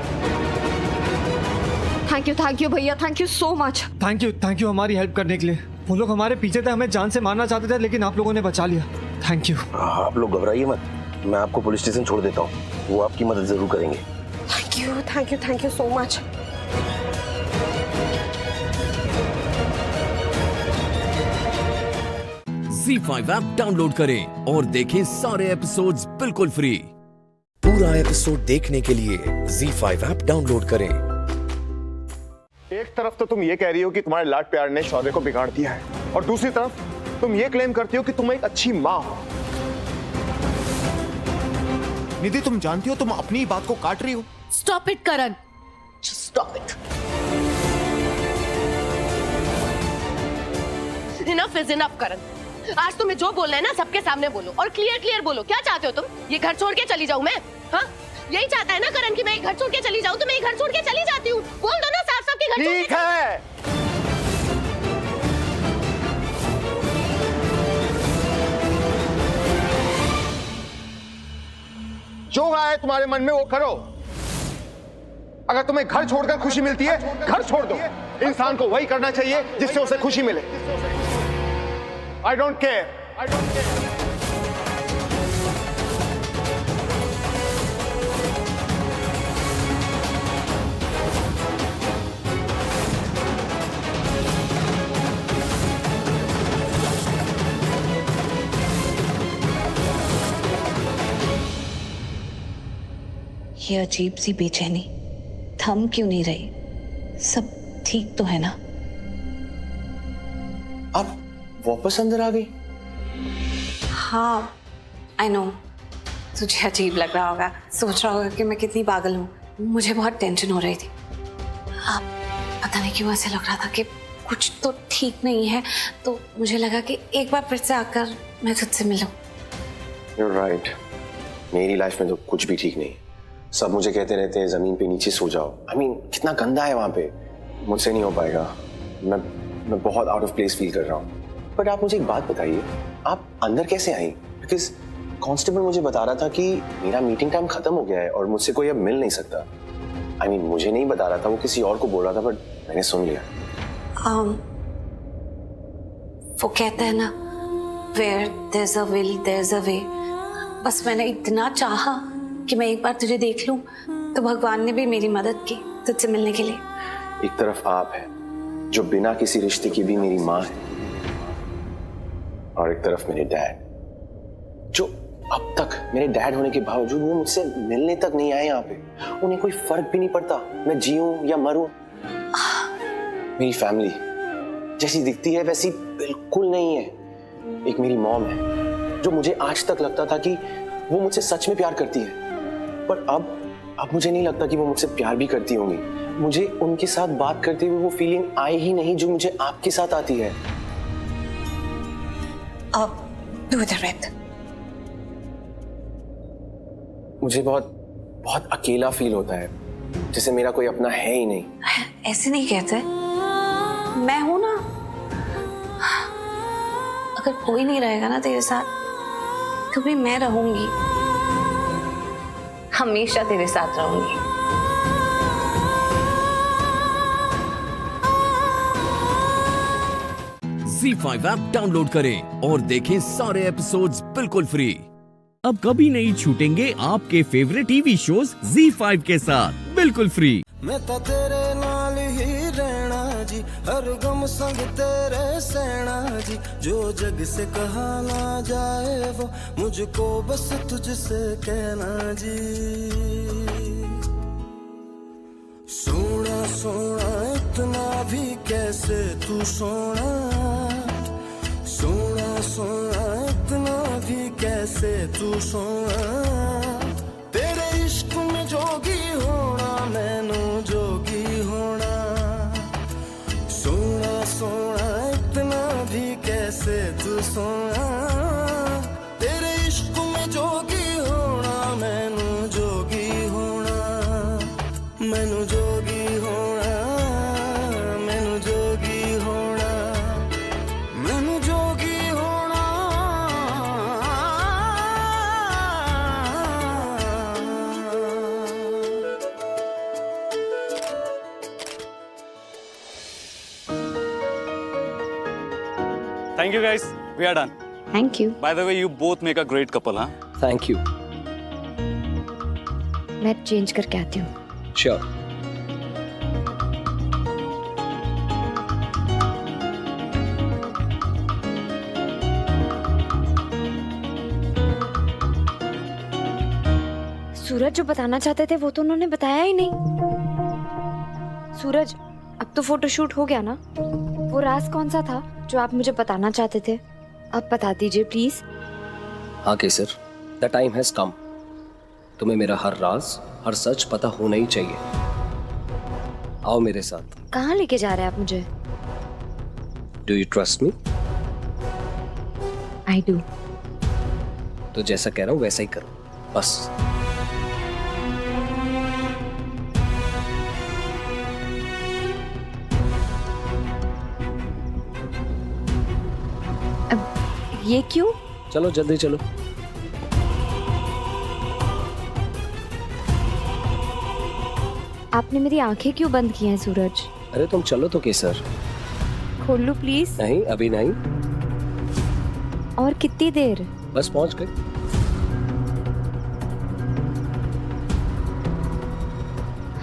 Speaker 17: थैंक यू भैया, thank you so much.
Speaker 14: Thank you हमारी हेल्प करने के लिए। वो लोग हमारे पीछे थे, हमें जान से मारना चाहते थे, लेकिन आप लोगों ने बचा लिया। Thank you.
Speaker 9: आप लोग घबराइए मत, मैं आपको पुलिस स्टेशन छोड़ देता हूँ, वो आपकी मदद जरूर करेंगे।
Speaker 17: Thank you so much.
Speaker 1: ZEE5 app download करें और देखें सारे एपिसोड्स बिल्कुल फ्री।
Speaker 7: पूरा एपिसोड देखने के लिए ZEE5 ऐप डाउनलोड करें।
Speaker 2: एक तरफ तो तुम ये कह रही हो कि तुम्हारे लाड प्यार ने शौर्य को बिगाड़ दिया है, और दूसरी तरफ तुम ये क्लेम करती हो कि तुम एक अच्छी माँ हो।
Speaker 10: निधि, तुम जानती हो तुम अपनी बात को काट रही हो।
Speaker 16: Stop it Karan,
Speaker 17: stop it. Enough is enough Karan. आज तुम्हें जो बोलना है ना सबके सामने बोलो, और क्लियर बोलो। क्या चाहते हो तुम? ये घर छोड़ के चली जाऊं मैं? हाँ, यही चाहता है ना करण कि मैं घर छोड़ के चली जाऊं, तो मैं घर छोड़ के चली जाती हूँ। बोल दो ना साफ कि घर
Speaker 2: ठीक है। जो है तुम्हारे मन में वो करो। अगर तुम्हें घर छोड़कर खुशी मिलती है, घर छोड़ दो। इंसान को वही करना चाहिए जिससे उसे खुशी मिले। I don't care.
Speaker 13: ये अजीब सी बेचैनी थम क्यों नहीं रही? सब ठीक तो है ना?
Speaker 9: आप वापस अंदर आ गई?
Speaker 13: हाँ, आई नो। तुझे अजीब लग रहा होगा, सोच रहा होगा कि मैं कितनी पागल हूँ। मुझे बहुत टेंशन हो रही थी। अब पता नहीं क्यों ऐसे लग रहा था कि कुछ तो ठीक नहीं है, तो मुझे लगा कि एक बार फिर से आकर मैं तुझसे मिलूं।
Speaker 9: You're right. मेरी लाइफ में तो कुछ भी ठीक नहीं। सब मुझे कहते रहते हैं जमीन पे नीचे सो जाओ। I mean, कितना गंदा है वहां पे। मुझसे नहीं हो पाएगा। मैं बहुत आउट ऑफ प्लेस फील कर रहा हूँ। बट आप मुझे एक बात बताइए, आप अंदर कैसे आई? बिकॉज कांस्टेबल मुझे बता रहा था कि मेरा मीटिंग टाइम खत्म हो गया है और मुझसे कोई अब मिल नहीं सकता। I mean, मुझे नहीं बता रहा था, वो किसी और को बोल रहा था, बट मैंने सुन लिया।
Speaker 13: वो कहते हैं ना, where there's a will, there's a way। बस मैंने इतना चाहा कि मैं एक बार तुझे देख लूं, तो भगवान ने भी मेरी मदद की तुझसे मिलने के लिए।
Speaker 9: एक तरफ आप है जो बिना किसी रिश्ते की भी मेरी माँ है, और एक तरफ मेरे डैड जो अब तक मेरे डैड होने के बावजूद वो मुझसे मिलने तक नहीं आए यहाँ पे। उन्हें कोई फर्क भी नहीं पड़ता मैं जीऊं या मरूं। मेरी फैमिली जैसी दिखती है वैसी बिल्कुल नहीं है। एक मेरी मॉम है जो मुझे आज तक लगता था कि वो मुझसे सच में प्यार करती है, पर अब मुझे नहीं लगता कि वो मुझसे प्यार भी करती होंगी। मुझे उनके साथ बात करते हुए वो फीलिंग आई ही नहीं जो मुझे आपके साथ आती है।
Speaker 13: अब do the rest।
Speaker 9: मुझे बहुत बहुत अकेला फील होता है, जैसे मेरा कोई अपना है ही नहीं।
Speaker 13: ऐसे नहीं कहते, मैं हूं ना। अगर कोई नहीं रहेगा ना तेरे साथ तो भी मैं रहूंगी, हमेशा तेरे साथ रहूंगी।
Speaker 1: Z5 ऐप डाउनलोड करें और देखें सारे एपिसोड्स बिल्कुल फ्री। अब कभी नहीं छूटेंगे आपके फेवरेट टीवी शोज Z5 के साथ बिल्कुल फ्री।
Speaker 5: मैं तो तेरे नाल ही रहना जी, हर गम संग तेरे सहना जी, जो जग से कहा ना जाए वो मुझको बस तुझसे कहना जी। सोना सोना इतना भी कैसे तू सोना, सोना सोना इतना भी कैसे तू सोना, तेरे इश्क में जोगी होना मैनू जोगी होना, सोना सोना इतना भी कैसे तू सोना, तेरे इश्क में जोगी होना मैनू जोगी होना, मैनू जोगी होना, मैनू जोगी होना, मैनू जोगी होना।
Speaker 11: Thank you guys. We are done.
Speaker 13: Thank you.
Speaker 11: By the way, you both make a great couple, huh?
Speaker 9: Thank you.
Speaker 13: मैं चेंज करके आती हूँ।
Speaker 9: Sure.
Speaker 13: सूरज जो बताना चाहते थे वो तो उन्होंने बताया ही नहीं। सूरज, अब तो फोटोशूट हो गया ना, वो राज कौन सा था जो आप मुझे बताना चाहते थे? अब बता दीजिए प्लीज।
Speaker 9: हाँ केसर, द टाइम हैज कम। तुम्हें मेरा हर राज, हर सच पता होना ही चाहिए। आओ मेरे साथ।
Speaker 13: कहाँ लेके जा रहे हैं आप मुझे?
Speaker 9: Do you trust me?
Speaker 13: I do.
Speaker 9: तो जैसा कह रहा हूँ वैसा ही करो, बस।
Speaker 13: ये क्यों?
Speaker 9: चलो जल्दी चलो।
Speaker 13: आपने मेरी आंखें क्यों बंद की हैं सूरज?
Speaker 9: अरे तुम चलो तो केसर।
Speaker 13: खोल लूं प्लीज?
Speaker 9: नहीं अभी नहीं।
Speaker 13: और कितनी देर?
Speaker 9: बस पहुंच गए।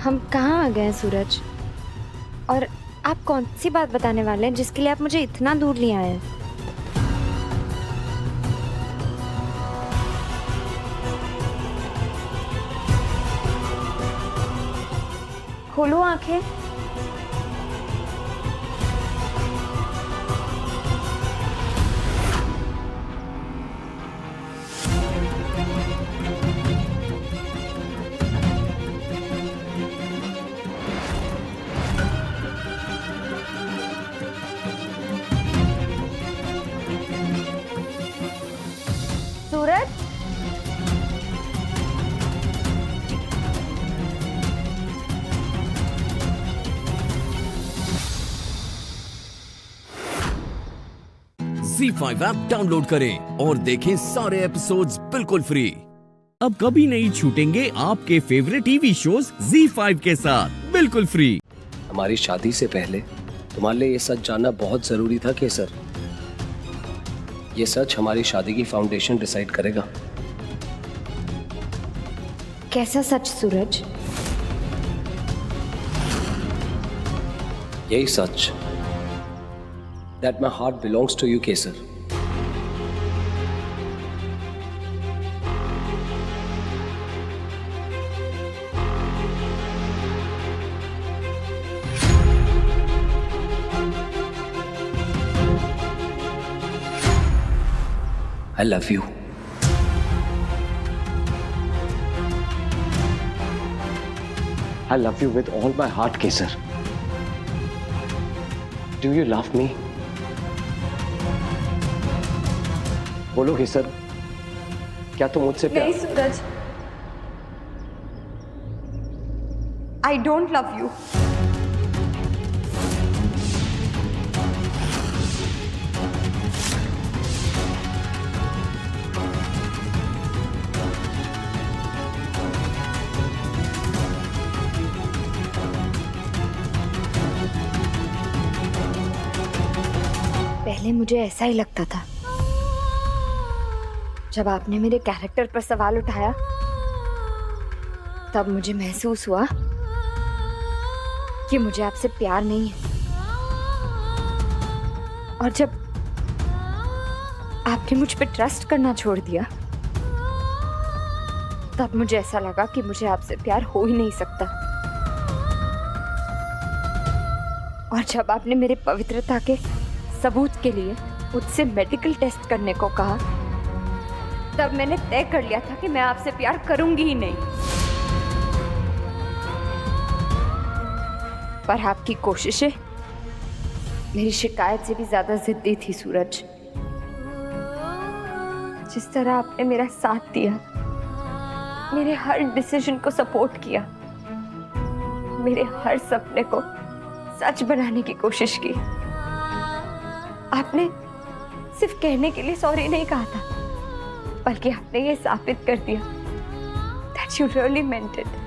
Speaker 13: हम कहाँ आ गए हैं सूरज? और आप कौन सी बात बताने वाले हैं जिसके लिए आप मुझे इतना दूर ले आए हैं? खोलो आंखें। सूरज,
Speaker 1: Z5 ऐप डाउनलोड करें और देखें सारे एपिसोड्स बिल्कुल फ्री। अब कभी नहीं छूटेंगे आपके फेवरेट टीवी शोज Z5 के साथ बिल्कुल फ्री।
Speaker 9: हमारी शादी से पहले तुम्हारे लिए ये सच जानना बहुत जरूरी था केसर। ये सच हमारी शादी की फाउंडेशन डिसाइड करेगा।
Speaker 13: कैसा सच सूरज?
Speaker 9: यही सच, that my heart belongs to you, Kesar. I love you. I love you with all my heart, Kesar. Do you love me? बोलो केसर, क्या तुम मुझसे प्यार?
Speaker 13: नहीं सूरज,
Speaker 15: I don't love you.
Speaker 21: पहले मुझे ऐसा ही लगता था। जब आपने मेरे कैरेक्टर पर सवाल उठाया तब मुझे महसूस हुआ कि मुझे आपसे प्यार नहीं है। और जब आपने मुझ पे ट्रस्ट करना छोड़ दिया तब मुझे ऐसा लगा कि मुझे आपसे प्यार हो ही नहीं सकता। और जब आपने मेरे पवित्रता के सबूत के लिए मुझसे मेडिकल टेस्ट करने को कहा तब मैंने तय कर लिया था कि मैं आपसे प्यार करूंगी ही नहीं। पर आपकी कोशिशें मेरी शिकायत से भी ज्यादा जिद्दी थी सूरज। जिस तरह आपने मेरा साथ दिया, मेरे हर डिसीजन को सपोर्ट किया, मेरे हर सपने को सच बनाने की कोशिश की। आपने सिर्फ कहने के लिए सॉरी नहीं कहा था, बल्कि आपने ये साबित कर दिया that you really meant it।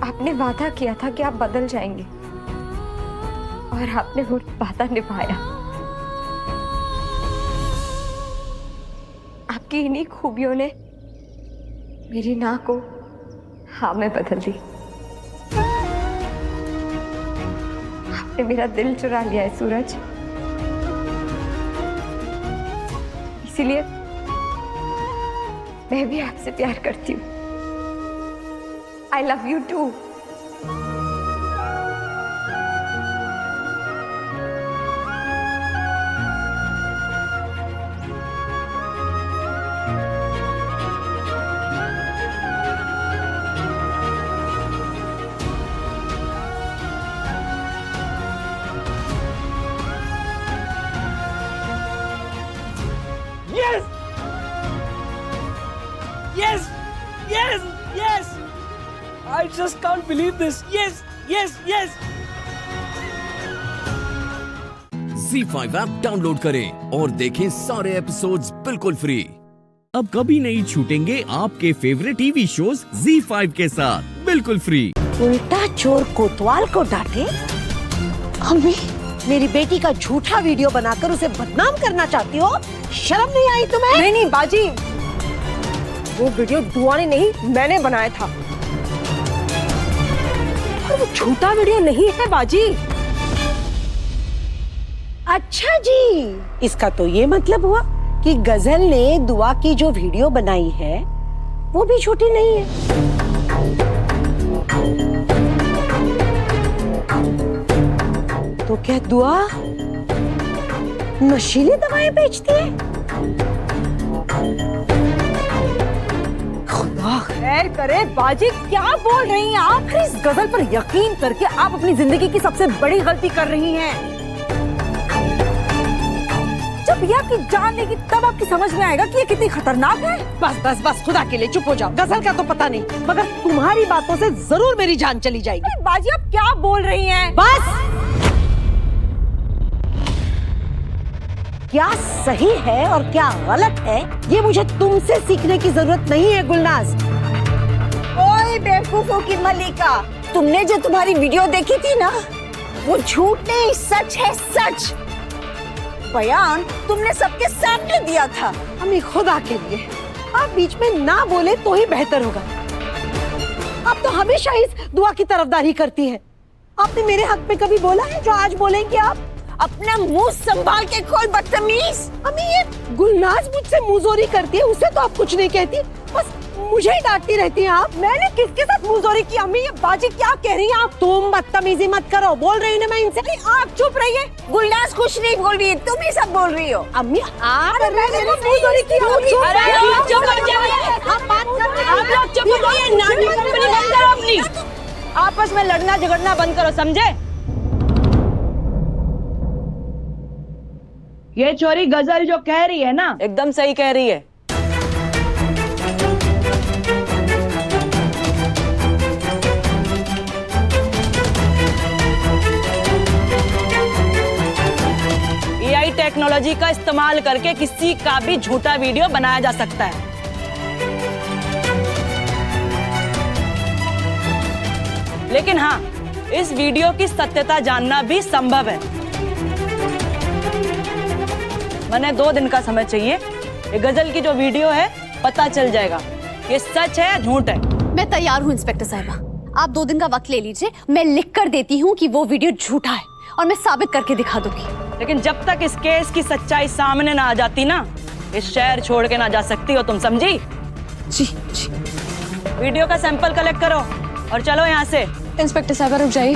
Speaker 21: आपने वादा किया था कि आप बदल जाएंगे और आपने वो वादा निभाया। आपकी इन्हीं खूबियों ने मेरी ना को हाँ में बदल दी। आपने मेरा दिल चुरा लिया है सूरज, इसीलिए मैं भी आपसे प्यार करती हूँ। I love you too।
Speaker 1: Yes! Yes! Yes! Yes! I just can't believe this. Yes! Yes! Yes! ZEE5 app download करें और देखें सारे एपिसोड्स बिल्कुल फ्री। अब कभी नहीं छूटेंगे आपके फेवरेट टीवी शोज ZEE5 के साथ बिल्कुल फ्री।
Speaker 6: उल्टा चोर कोतवाल को डांटे। अम्मी, मेरी बेटी का झूठा वीडियो बनाकर उसे बदनाम करना चाहती हो? शर्म नहीं आई तुम्हें?
Speaker 15: नहीं बाजी, वो वीडियो दुआ ने नहीं मैंने बनाया था। और वो झूठा वीडियो नहीं है बाजी।
Speaker 6: अच्छा जी, इसका तो ये मतलब हुआ कि गजल ने दुआ की जो वीडियो बनाई है वो भी झूठी नहीं है। तो क्या दुआ नशीली दवाएं बेचती है?
Speaker 15: खुदा खैर करे बाजी, क्या बोल रही हैं आप? आखिर इस गजल पर यकीन करके आप अपनी जिंदगी की सबसे बड़ी गलती कर रही हैं। जब ये आपकी जान लेगी तब आपकी समझ में आएगा कि ये कितनी खतरनाक है।
Speaker 6: बस बस बस, खुदा के लिए चुप हो जाओ। गजल का तो पता नहीं, मगर तुम्हारी बातों से जरूर मेरी जान चली जाएगी।
Speaker 15: बाजी आप क्या बोल रही हैं?
Speaker 6: बस, क्या सही है और क्या गलत है ये मुझे तुमसे सीखने की जरूरत नहीं है गुलनाज।
Speaker 15: ओए बेवकूफों की मलिका,
Speaker 6: तुमने जो तुम्हारी वीडियो देखी थी ना, वो झूठ नहीं सच है, सच। बयान तुमने सबके सामने दिया था। अम्मी, खुदा के लिए आप बीच में ना बोले तो ही बेहतर होगा। आप तो हमेशा इस दुआ की तरफदारी करती हैं। आपने मेरे हक में कभी बोला है जो आज बोलेंगे आप? अपना मुंह संभाल के खोल, बदतमीज। अम्मी, ये गुलनाज मुझसे मुंहजोरी करती है, उसे तो आप कुछ नहीं कहती, बस मुझे ही डांटती रहती हैं आप।
Speaker 15: मैंने किसके साथ मुंहजोरी की? अम्मी, ये बाजी क्या कह रही हैं आप?
Speaker 6: तुम बदतमीजी मत करो, बोल रही हूँ ना मैं इनसे।
Speaker 15: आप चुप रहिए।
Speaker 6: गुलनाज कुछ नहीं बोल रही है, तुम ही सब बोल रही हो। अम्मी, आप
Speaker 15: मैंने मुंहजोरी की।
Speaker 6: आपस में लड़ना झगड़ना बंद करो, समझे?
Speaker 12: ये छोरी गजल जो कह रही है ना,
Speaker 6: एकदम सही कह रही है।
Speaker 12: टेक्नोलॉजी का इस्तेमाल करके किसी का भी झूठा वीडियो बनाया जा सकता है। लेकिन हाँ, इस वीडियो की सत्यता जानना भी संभव है। मैंने 2 दिन का समय चाहिए। ये गजल की जो वीडियो है पता चल जाएगा ये सच है या झूठ है।
Speaker 16: मैं तैयार हूँ इंस्पेक्टर साहिबा, आप 2 दिन का वक्त ले लीजिए। मैं लिख कर देती हूँ कि वो वीडियो झूठा है और मैं साबित करके दिखा दूंगी।
Speaker 12: लेकिन जब तक इस केस की सच्चाई सामने ना आ जाती ना, इस शहर छोड़ के ना जा सकती हो तुम, समझी?
Speaker 16: जी जी।
Speaker 12: वीडियो का सैंपल कलेक्ट करो और चलो यहाँ से।
Speaker 16: इंस्पेक्टर साहिबा रुक जाइए,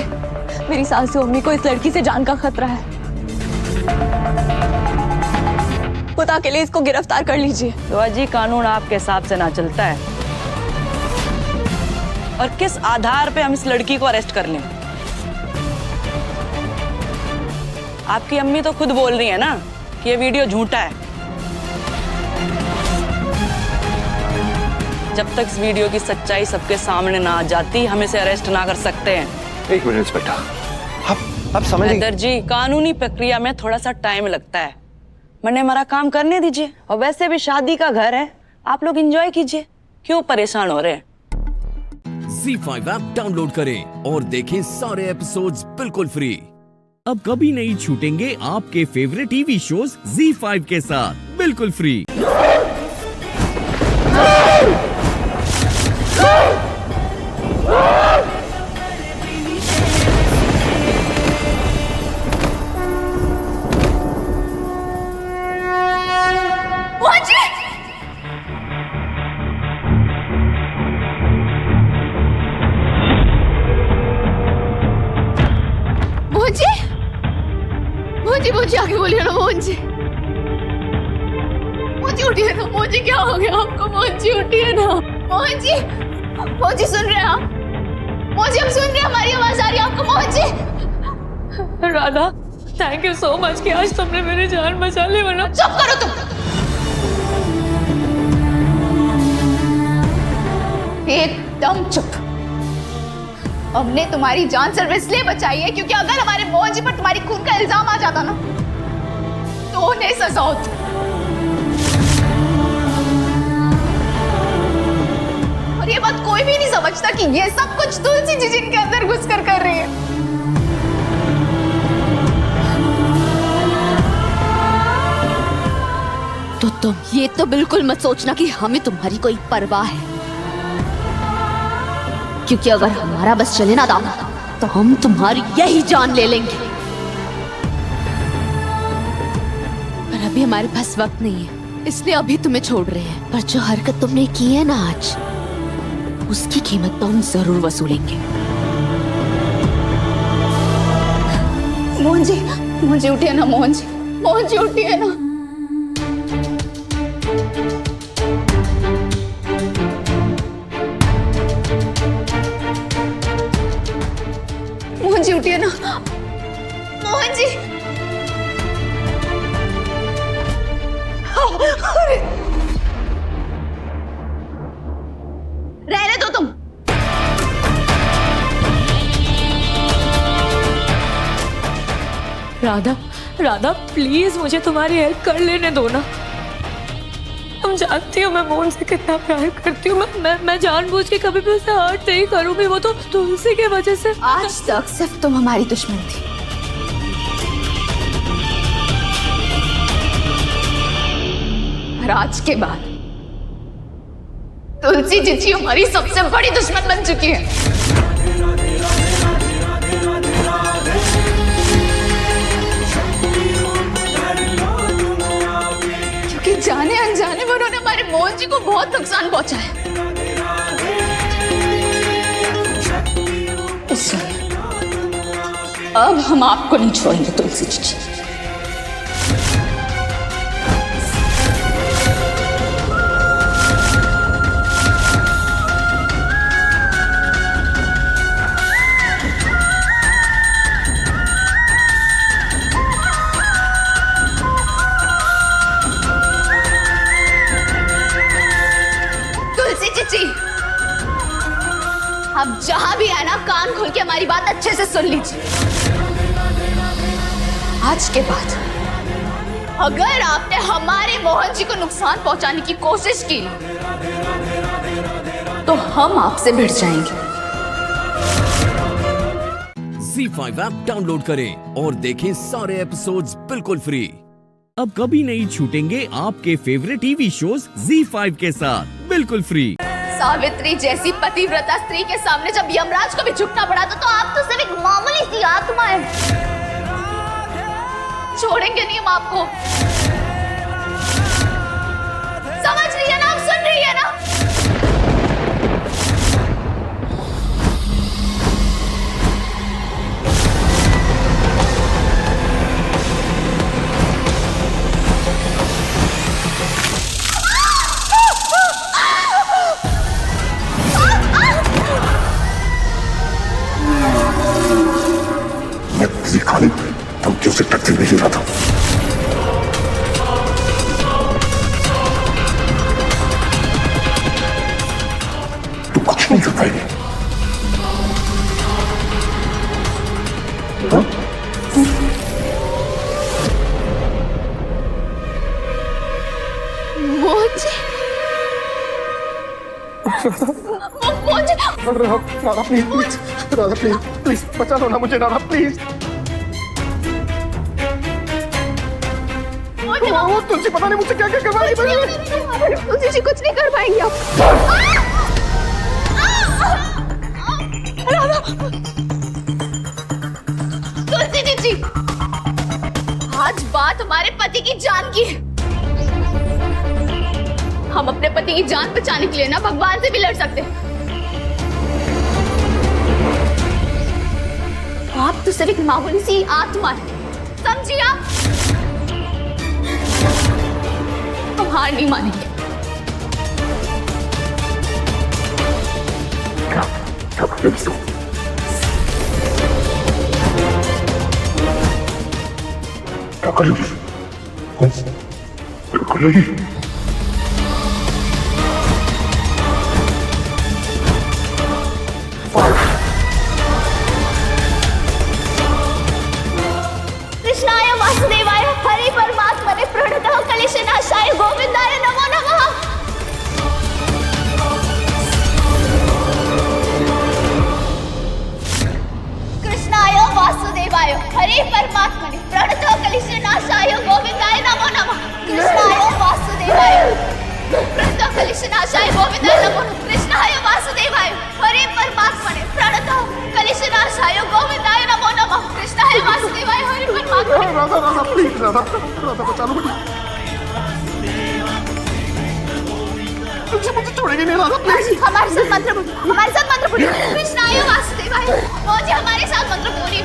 Speaker 16: मेरी सास अम्मी को इस लड़की से जान का खतरा है। खुदा के लिए इसको गिरफ्तार कर लीजिए।
Speaker 12: तो अजी कानून आपके हिसाब से ना चलता है। और किस आधार पे हम इस लड़की को अरेस्ट कर लें? आपकी अम्मी तो खुद बोल रही है ना कि ये वीडियो झूठा है। जब तक इस वीडियो की सच्चाई सबके सामने ना आ जाती, हम इसे अरेस्ट ना कर सकते हैं।
Speaker 2: 1 मिनट इंस्पेक्टर, आप समझ
Speaker 12: हैदर जी, कानूनी प्रक्रिया में थोड़ा सा टाइम लगता है। मैंने हमारा काम करने दीजिए। और वैसे भी शादी का घर है, आप लोग एंजॉय कीजिए, क्यों परेशान हो रहे हैं?
Speaker 1: ZEE5 ऐप डाउनलोड करें और देखें सारे एपिसोड्स बिल्कुल फ्री। अब कभी नहीं छूटेंगे आपके फेवरेट टीवी शोज ZEE5 के साथ बिल्कुल फ्री।
Speaker 16: मोहन आगे बोलिए ना। मोहन जी उठिए ना। मोहन जी क्या हो गया आपको? मोहन जी उठिए ना। मोहन जी सुन रहे हैं आप? मोहन जी हम सुन रहे हैं, हमारी आवाज आ रही है आपको? Mohan ji.
Speaker 21: Radha, thank you so much कि आज तुमने मेरी जान बचा ली। वरना
Speaker 16: चुप करो तुम, एकदम चुप। हमने तुम्हारी जान सिर्फ इसलिए बचाई है क्योंकि अगर हमारे मोहन जी पर तुम्हारी खून का इल्जाम आ जाता ना तो उन्हें सजा होती। और ये बात कोई भी नहीं समझता कि ये सब कुछ तुलसी जी जिनके अंदर घुसकर कर रही है। तो तुम ये तो बिल्कुल मत सोचना कि हमें तुम्हारी कोई परवाह है, क्योंकि अगर हमारा बस चले ना दादा तो हम तुम्हारी यही जान ले लेंगे। पर अभी हमारे पास वक्त नहीं है, इसलिए अभी तुम्हें छोड़ रहे हैं। पर जो हरकत तुमने की है ना आज, उसकी कीमत तो हम जरूर वसूलेंगे। मोहन जी उठिए ना। मोहन जी उठिए ना। मोहन जी उठिए ना। मोहन जी रहने दो तुम।
Speaker 21: राधा प्लीज मुझे तुम्हारी हेल्प कर लेने दो ना। तुम जानती हो मैं मोहन से कितना प्यार करती हूँ। मैं जानबूझ के कभी भी उसे हर्ट नहीं करूंगी। वो तो तुलसी के वजह से।
Speaker 16: आज तक सिर्फ तुम हमारी दुश्मन थी, और आज के बाद तुलसी जी हमारी सबसे बड़ी दुश्मन बन चुकी है। क्योंकि जाने अनजाने में उन्होंने हमारे मोहन जी को बहुत नुकसान पहुंचा है। इसलिए अब हम आपको नहीं छोड़ेंगे तुलसी जी। अब जहां भी है ना, कान खोल के हमारी बात अच्छे से सुन लीजिए। आज के बाद अगर आपने हमारे मोहन जी को नुकसान पहुंचाने की कोशिश की तो हम आपसे भिड़ जाएंगे।
Speaker 1: ZEE5 ऐप डाउनलोड करें और देखें सारे एपिसोड्स बिल्कुल फ्री। अब कभी नहीं छूटेंगे आपके फेवरेट टीवी शोज ZEE5 के साथ बिल्कुल फ्री।
Speaker 16: सावित्री जैसी पतिव्रता स्त्री के सामने जब यमराज को भी झुकना पड़ा तो आप तो सिर्फ एक मामूली सी आत्मा है। छोड़ेंगे नहीं हम आपको। समझ रही है ना, आप सुन रही है ना?
Speaker 8: मैं किसी खाली धमकियों से टक्कर नहीं रहा था। तू कुछ नहीं कर पाएगी।
Speaker 2: Radha please please, Radha please please बचा लो ना मुझे, राधा प्लीज। वो तुलसी पता नहीं मुझसे क्या क्या करवाएगी।
Speaker 16: तुलसी जी कुछ नहीं कर पाएंगे आप। तुलसी जी, आज बात हमारे पति की जान की है। हम अपने पति की जान बचाने के लिए ना भगवान से भी लड़ सकते हैं। आप तो सिर्फ एक मामूली सी आत्मा है, समझिए आप? हम हार नहीं मानेंगे।
Speaker 8: क्या करोगी?
Speaker 16: कृष्णाय वासुदेवाय हरि परमात्मने प्रणतः कलेशनाशाय गोविंदाय नमो नमः। कृष्णाय वासुदेवाय हरि परमात्मने प्रणतः कलेशनाशाय गोविंदाय नमो नमः। कृष्णाय वासुदेवाय प्रणतः कलेशनाशाय गोविंदाय नमो नमः। कृष्णाय वासुदेवाय हरि परमात्मने प्रणतः कलेशनाशाय गोविंदाय नमो नमः। कृष्णाय वासुदेवाय हरि परमात्मने।
Speaker 2: राधा राधा प्लीज, राधा राधा बचा लो मुझे। मुझे छोड़ेंगे नहीं राधा प्लीज।
Speaker 16: हमारे साथ मंत्र बोलिए, हमारे साथ मंत्र बोलिए। कृष्णाय वासुदेवाय, मुझे हमारे साथ मंत्र बोलिए।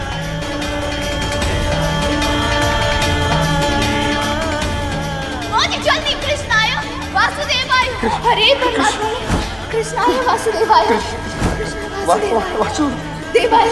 Speaker 16: मुझे जल्दी। कृष्णाय वासुदेवाय हरे परमात्मा। कृष्णाय वासुदेवाय वासुदेवाय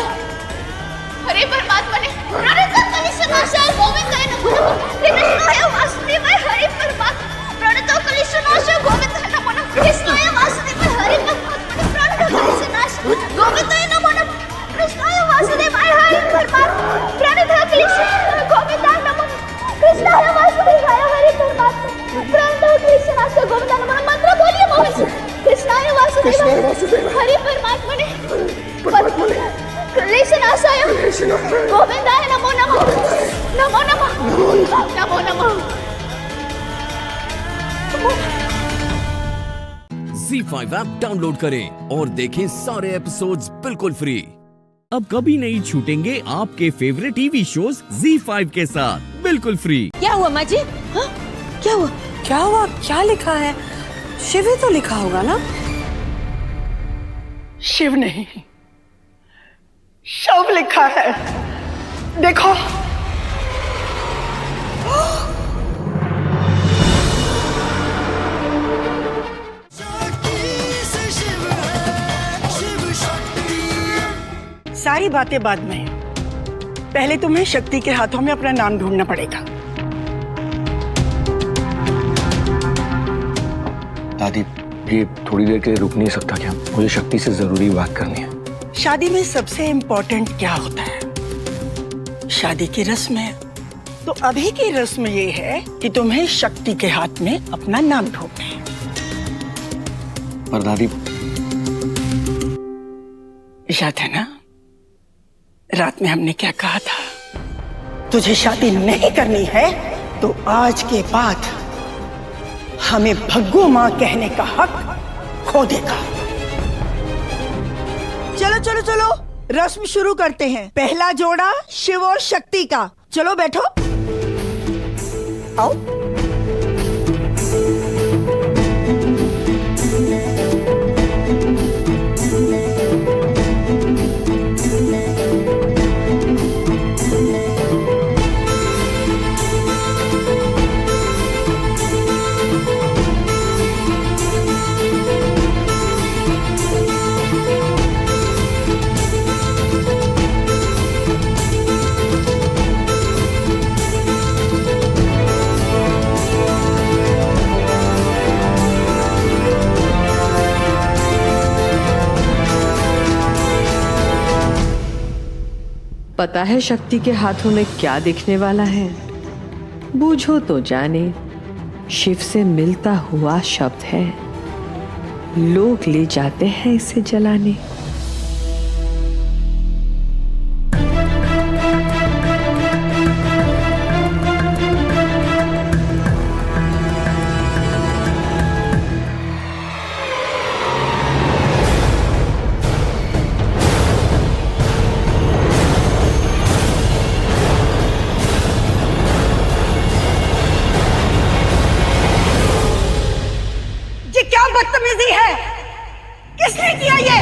Speaker 16: हरे परमात्मा ने प्रणतः कलेशनाशाय गोविंदाय नमो नमः। कृष्णाय वासुदेवाय हरे परमात्मा प्रणतः कलेशनाशाय गोविंदाय नमो नमः। कृष्णाय वासुदेवाय हरे परमात्मा ने प्रणतः कलेशनाशाय गोविंदाय नमो नमः। कृष्णाय वासुदेवाय हरे परमात्मा प्रणतः कलेशनाशाय गोविंदाय नमो नमः। कृष्णाय वासुदेवाय हरे परमात्मा प्रणतः कलेशनाशाय गोविंदाय नमो नमः। मंत्र बोलिए मोहन जी। कृष्णाय वासुदेवाय हरे परमात्मा ने कलेशनाशाय गोविंदाय नमो नमः। नमो नमः, नमो नमः।
Speaker 1: ZEE5 ऐप डाउनलोड करें और देखें सारे एपिसोड्स बिल्कुल फ्री। अब कभी नहीं छूटेंगे आपके फेवरेट टीवी शोज ZEE5 के साथ बिल्कुल फ्री।
Speaker 15: क्या हुआ माँ जी? हाँ? क्या हुआ? क्या हुआ? क्या लिखा है? शिव ही तो लिखा होगा ना?
Speaker 6: शिव नहीं, शव लिखा है। देखो। सारी बातें बाद में, पहले तुम्हें शक्ति के हाथों में अपना नाम ढूंढना पड़ेगा।
Speaker 2: दादी ये थोड़ी देर के लिए रुक नहीं सकता क्या? मुझे शक्ति से जरूरी बात करनी है।
Speaker 6: शादी में सबसे इम्पोर्टेंट क्या होता है? शादी की रस्म है, तो अभी की रस्म ये है कि तुम्हें शक्ति के हाथ में अपना नाम ठोकना है।
Speaker 2: पर दादी,
Speaker 6: याद है ना रात में हमने क्या कहा था? तुझे शादी नहीं करनी है तो आज के बाद हमें भग्गू माँ कहने का हक खो देगा। चलो चलो चलो, रस्म शुरू करते हैं। पहला जोड़ा शिव और शक्ति का। चलो बैठो, आओ।
Speaker 3: पता है शक्ति के हाथों में क्या दिखने वाला है? बूझो तो जाने, शिव से मिलता हुआ शब्द है। लोग ले जाते हैं इसे जलाने।
Speaker 6: क्या बदतमीजी है? किसने किया ये?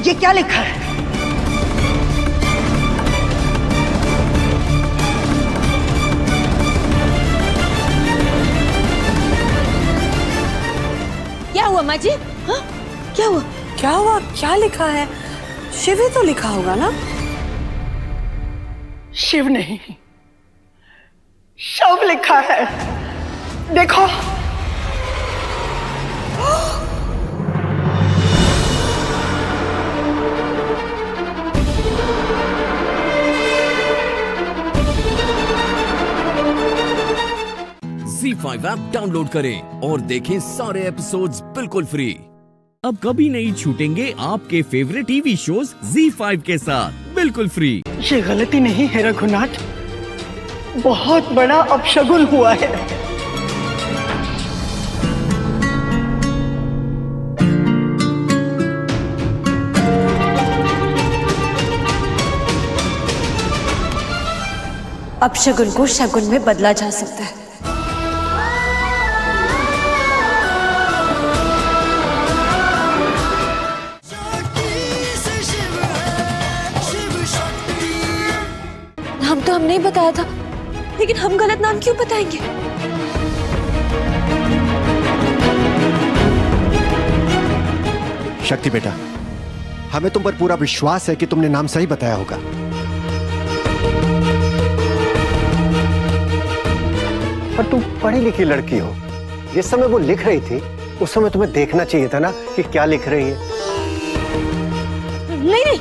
Speaker 6: ये क्या लिखा है?
Speaker 22: क्या हुआ माँ जी? हाँ? क्या हुआ?
Speaker 13: क्या हुआ? क्या लिखा है? शिव ही तो लिखा होगा ना?
Speaker 6: शिव नहीं, शव लिखा है। देखो।
Speaker 1: ZEE5 ऐप डाउनलोड करें और देखें सारे एपिसोड्स बिल्कुल फ्री। अब कभी नहीं छूटेंगे आपके फेवरेट टीवी शोज ZEE5 के साथ बिल्कुल फ्री।
Speaker 6: ये गलती नहीं है रघुनाथ, बहुत बड़ा अपशगुन हुआ है।
Speaker 22: अपशगुन को शगुन में बदला जा सकता है। नाम तो हमने ही बताया था, लेकिन हम गलत नाम क्यों बताएंगे?
Speaker 10: शक्ति बेटा, हमें तुम पर पूरा विश्वास है कि तुमने नाम सही बताया होगा। पर तुम पढ़ी लिखी लड़की हो, जिस समय वो लिख रही थी उस समय तुम्हें देखना चाहिए था ना कि क्या लिख रही है।
Speaker 22: नहीं,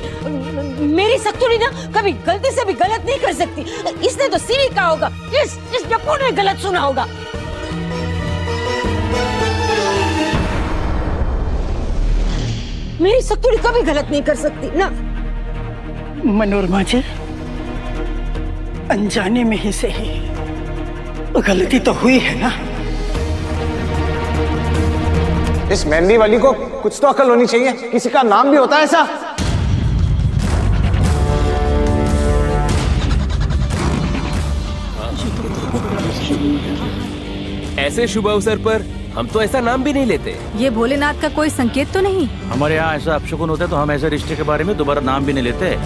Speaker 22: मेरी सख्तुरी ना कभी गलती से भी गलत नहीं कर सकती। इसने तो सीधी कहा होगा, इस डप्पू ने गलत सुना होगा। मेरी सख्तुरी कभी गलत नहीं कर सकती ना।
Speaker 6: मनोरमा जी, अनजाने में ही सही, गलती तो हुई है ना।
Speaker 18: इस मेहंदी वाली को कुछ तो अकल होनी चाहिए, किसी का नाम भी होता है ऐसा?
Speaker 19: ऐसे शुभ अवसर पर हम तो ऐसा नाम भी नहीं लेते।
Speaker 22: ये भोलेनाथ का कोई संकेत तो नहीं?
Speaker 11: हमारे यहाँ ऐसा अपशकुन होता है तो हम ऐसे रिश्ते के बारे में दोबारा नाम भी नहीं लेते।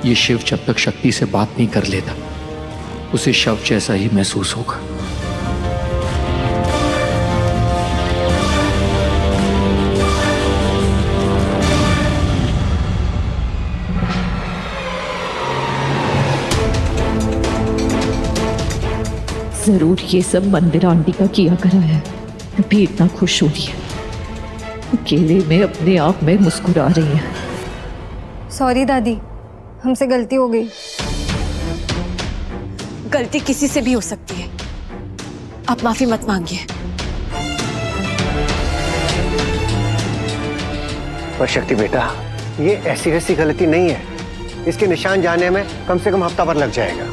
Speaker 4: ये शिव जब तक शक्ति से बात नहीं कर लेता उसे शव जैसा ही महसूस होगा।
Speaker 20: जरूर ये सब मंदिर आंटी का किया करा है, तभी इतना खुश हो रही है। अकेले में अपने आप में मुस्कुरा रही है।
Speaker 21: सॉरी दादी, हमसे गलती हो गई।
Speaker 13: गलती किसी से भी हो सकती है, आप माफी मत मांगिए।
Speaker 10: पर शक्ति बेटा, ये ऐसी वैसी गलती नहीं है। इसके निशान जाने में कम से कम हफ्ता भर लग जाएगा।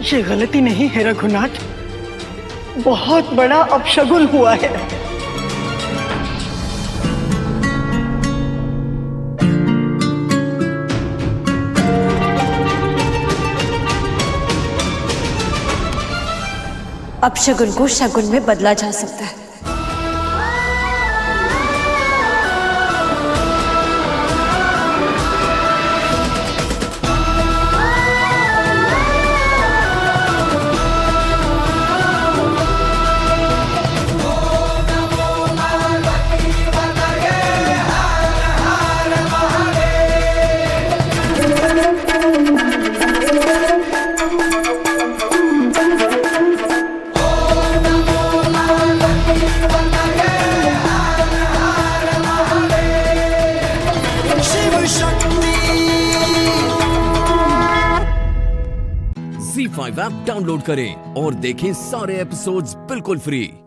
Speaker 23: ये गलती नहीं है रघुनाथ, बहुत बड़ा अपशगुन हुआ है।
Speaker 13: अपशगुन को शगुन में बदला जा सकता है।
Speaker 1: Z5 ऐप डाउनलोड करें और देखें सारे एपिसोड्स बिल्कुल फ्री।